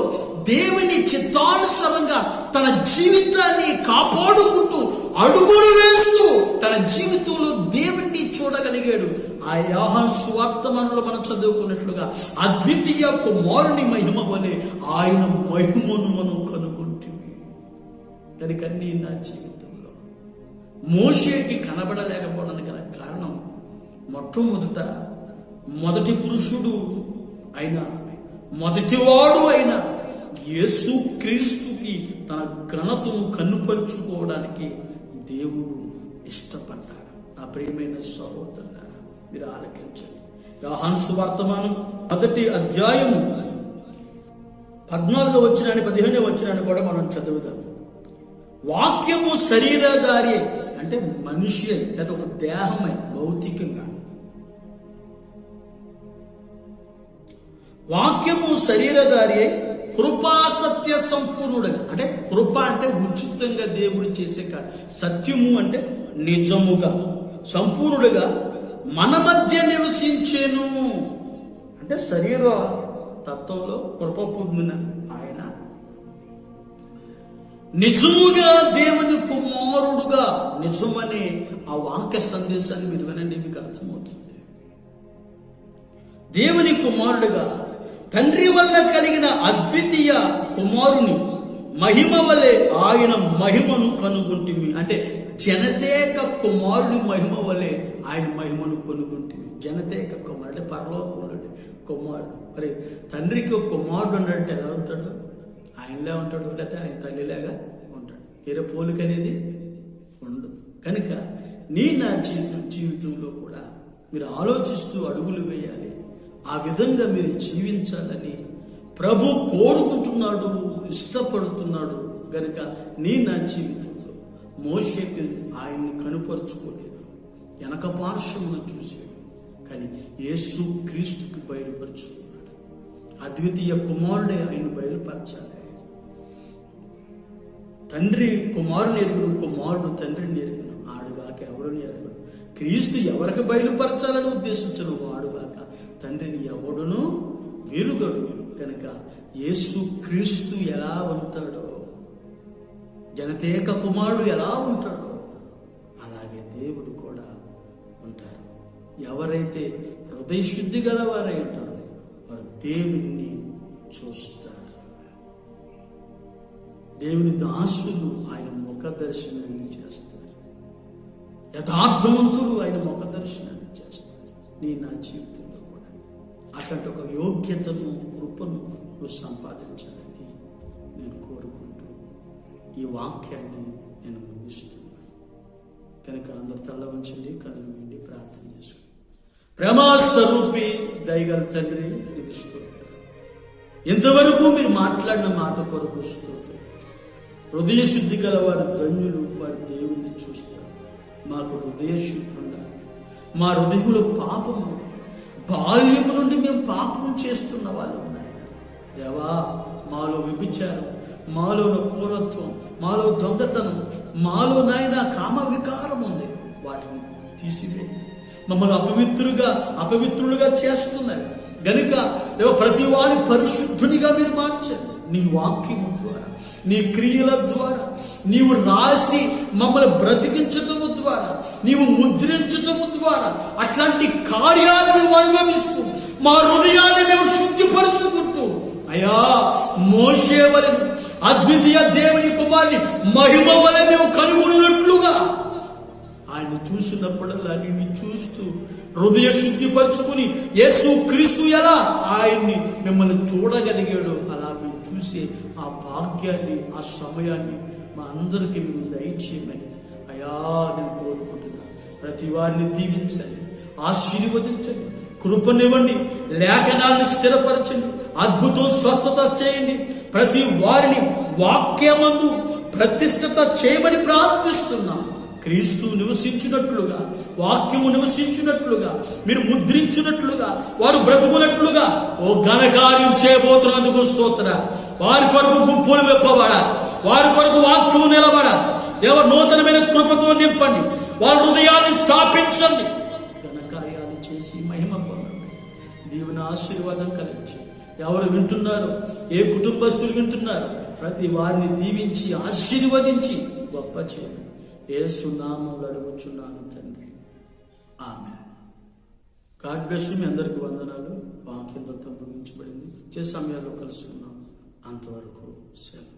S1: దేవుని చిత్తానుసారంగా తన జీవితాన్ని కాపాడుకుంటూ అడుగులు వేస్తూ తన జీవితంలో దేవుణ్ణి చూడగలిగాడు. ఆ యోహాను సువార్తలో మనం చదువుకున్నట్లుగా అద్వితీయ కుమారుని మహిమ వలె ఆయన మహిమను మనం కనుగొంటుంది. కనుక నీ నా జీవితంలో మోషేకి కనబడలేకపోవడానికి గల కారణం, మొదటి పురుషుడు అయిన మొదటివాడు అయిన యేసుక్రీస్తుకి తన ఘనతను కనుపరుచుకోవడానికి దేవుడు ఇష్టపడ్డాడు. నా ప్రియమైన సహోదరులారా, మీరు ఆలకించండి. యోహాను సువార్తమానం 1వ అధ్యాయము 14వ వచనాన్ని 15వ వచనాన్ని కూడా మనం చదువుదాం. వాక్యము శరీరధారి అంటే మనిషి లేదా ఒక దేహమై భౌతికంగా, వాక్యము శరీరధారి కృపా సత్య సంపూర్ణుడుగా, అంటే కృప అంటే ఉచితంగా దేవుడు చేసే కాదు, సత్యము అంటే నిజముగా, సంపూర్ణుడుగా మన మధ్య నివసించేను. అంటే శరీర తత్వంలో కృప పొందిన ఆయన నిజముగా దేవుని కుమారుడుగా, నిజమనే ఆ వాక్య సందేశాన్ని మీరు వినండి, మీకు అర్థమవుతుంది. దేవుని కుమారుడుగా తండ్రి వల్ల కలిగిన అద్వితీయ కుమారుని మహిమ వలె ఆయన మహిమను కనుగొంటిమి. అంటే జనతేక కుమారుని మహిమ వలె ఆయన మహిమను కనుగొంటిమి. జనతేక కుమారుడు అంటే పరలోకంలో కుమారుడు. మరి తండ్రికి ఒక కుమారుడు ఉన్నాడంటే ఎలా ఉంటాడు? ఆయనలా ఉంటాడు, లేకపోతే ఆయన తల్లిలాగా ఉంటాడు. వేరే పోలిక అనేది ఉండదు. కనుక నీ నా జీవితంలో కూడా మీరు ఆలోచిస్తూ అడుగులు వేయాలి. ఆ విధంగా మీరు జీవించాలని ప్రభు కోరుకుంటున్నాడు, ఇష్టపడుతున్నాడు. గనుక నీ నా జీవితంలో మోషేకి ఆయన్ని కనుపరుచుకోలేదు, వెనక పార్శ్వమును చూసాడు, కానీ యేసుక్రీస్తుకి బయలుపరుచుకున్నాడు. అద్వితీయ కుమారుడే ఆయన బయలుపరచాలి. తండ్రి కుమారుని ఎరుగుడు, కుమారుడు తండ్రిని ఎరుగును, ఆడుగాక ఎవరిని ఎరుగుడు. క్రీస్తు ఎవరికి బయలుపరచాలని ఉద్దేశించను, వాడుగాక తండ్రిని ఎవడును వెలుగడు. కనుక యేసు క్రీస్తు ఎలా ఉంటాడో, జనతేక కుమారుడు ఎలా ఉంటాడో, అలాగే దేవుడు కూడా ఉంటారు. ఎవరైతే హృదయ శుద్ధి గలవారై ఉంటారో వారు దేవుణ్ణి చూస్తారు. దేవుని దాసులు ఆయన ముఖ దర్శనాన్ని చేస్తారు. యథార్థవంతులు ఆయన ముఖ దర్శనాన్ని చేస్తారు. నీ నా జీవితంలో కూడా అట్లాంటి ఒక యోగ్యతను, కృపను నువ్వు సంపాదించాలని నేను కోరుకుంటూ ఈ వాక్యాన్ని నేను ముగిస్తున్నాను. కనుక అందరు తల్ల వంచండి, కన్నులు వేయండి, ప్రార్థన చేసుకోండి. ప్రేమా స్వరూపి దయగల తండ్రి, నీకు స్తోత్రం. ఇంతవరకు మీరు మాట్లాడిన మాట కొరకు స్తోత్రం. హృదయ శుద్ధి గల వారు ధన్యులు, వారి దేవుణ్ణి చూస్తారు. మాకు హృదయ శుద్ధి ఉండాలి. మా హృదయంలో పాపం, బాల్యము నుండి మేము పాపం చేస్తున్న వాళ్ళు ఉన్నాయి. దేవా, మాలో వ్యభిచారం, మాలో క్రూరత్వం, మాలో దొంగతనం, మాలో నాయన కామ వికారం ఉంది. వాటిని తీసివేయండి. మమ్మల్ని అపవిత్రులుగా చేస్తున్నాయి గనుక ప్రతి వారి పరిశుద్ధునిగా మీరు మార్చండి. నీ వాక్యము ద్వారా, నీ క్రియల ద్వారా, నీవు రాసి మమ్మల్ని బ్రతికించటము ద్వారా, నీవు ముద్రించటము ద్వారా అట్లాంటి కార్యాలు మేము అనుభవిస్తూ మా హృదయాన్ని మేము శుద్ధిపరుచుకుంటూ, అయ్యా మోషే వలె అద్వితీయ దేవుని కుమారుని మహిమ వలె మేము కనుగొనినట్లుగా ఆయన చూసినప్పుడల్లా నిన్ను చూస్తూ హృదయ శుద్ధిపరుచుకుని యేసు క్రీస్తు ఎలా ఆయన్ని మిమ్మల్ని చూడగలిగాడు అలా మేము చూసే ఆ భాగ్యాన్ని, ఆ సమయాన్ని మా అందరికీ మీరు దయచేయమని అయ్యా నేను కోరుకుంటున్నాను. ప్రతి వారిని దీవించండి, ఆశీర్వదించండి, కృపనివ్వండి, లేఖనాన్ని స్థిరపరచండి, అద్భుతం స్వస్థత చేయండి. ప్రతి వారిని వాక్యమందు ప్రతిష్ఠత చేయమని ప్రార్థిస్తున్నాం. క్రీస్తు నివసించినట్లుగా, వాక్యము నివసించినట్లుగా, మీరు ముద్రించినట్లుగా, వారు బ్రతుకున్నట్లుగా ఓ ఘనకార్యం చేయబోతున్నందుకు స్తోత్ర. వారి కొరకు గుప్పులు వెప్పబడా, వారి కొరకు వాక్యము నిలబడా. దేవ నూతనమైన కృపతో నింపండి, వారి హృదయాన్ని స్థాపించండి. ఘనకార్యాలు చేసి మహిమ పొందండి. దేవుని ఆశీర్వాదం కలిగించి ఎవరు వింటున్నారు, ఏ కుటుంబస్తులు వింటున్నారు, ప్రతి వారిని దీవించి ఆశీర్వదించి గొప్ప చేయండి. యేసు నామములో అడుగుచున్నాను తండ్రి, ఆమేన్. God bless you. మీ అందరికీ వందనాలు. వాక్యంతో ముగించబడింది. వచ్చే సమయాల్లో కలుసుకున్నాం. అంతవరకు సెలవు.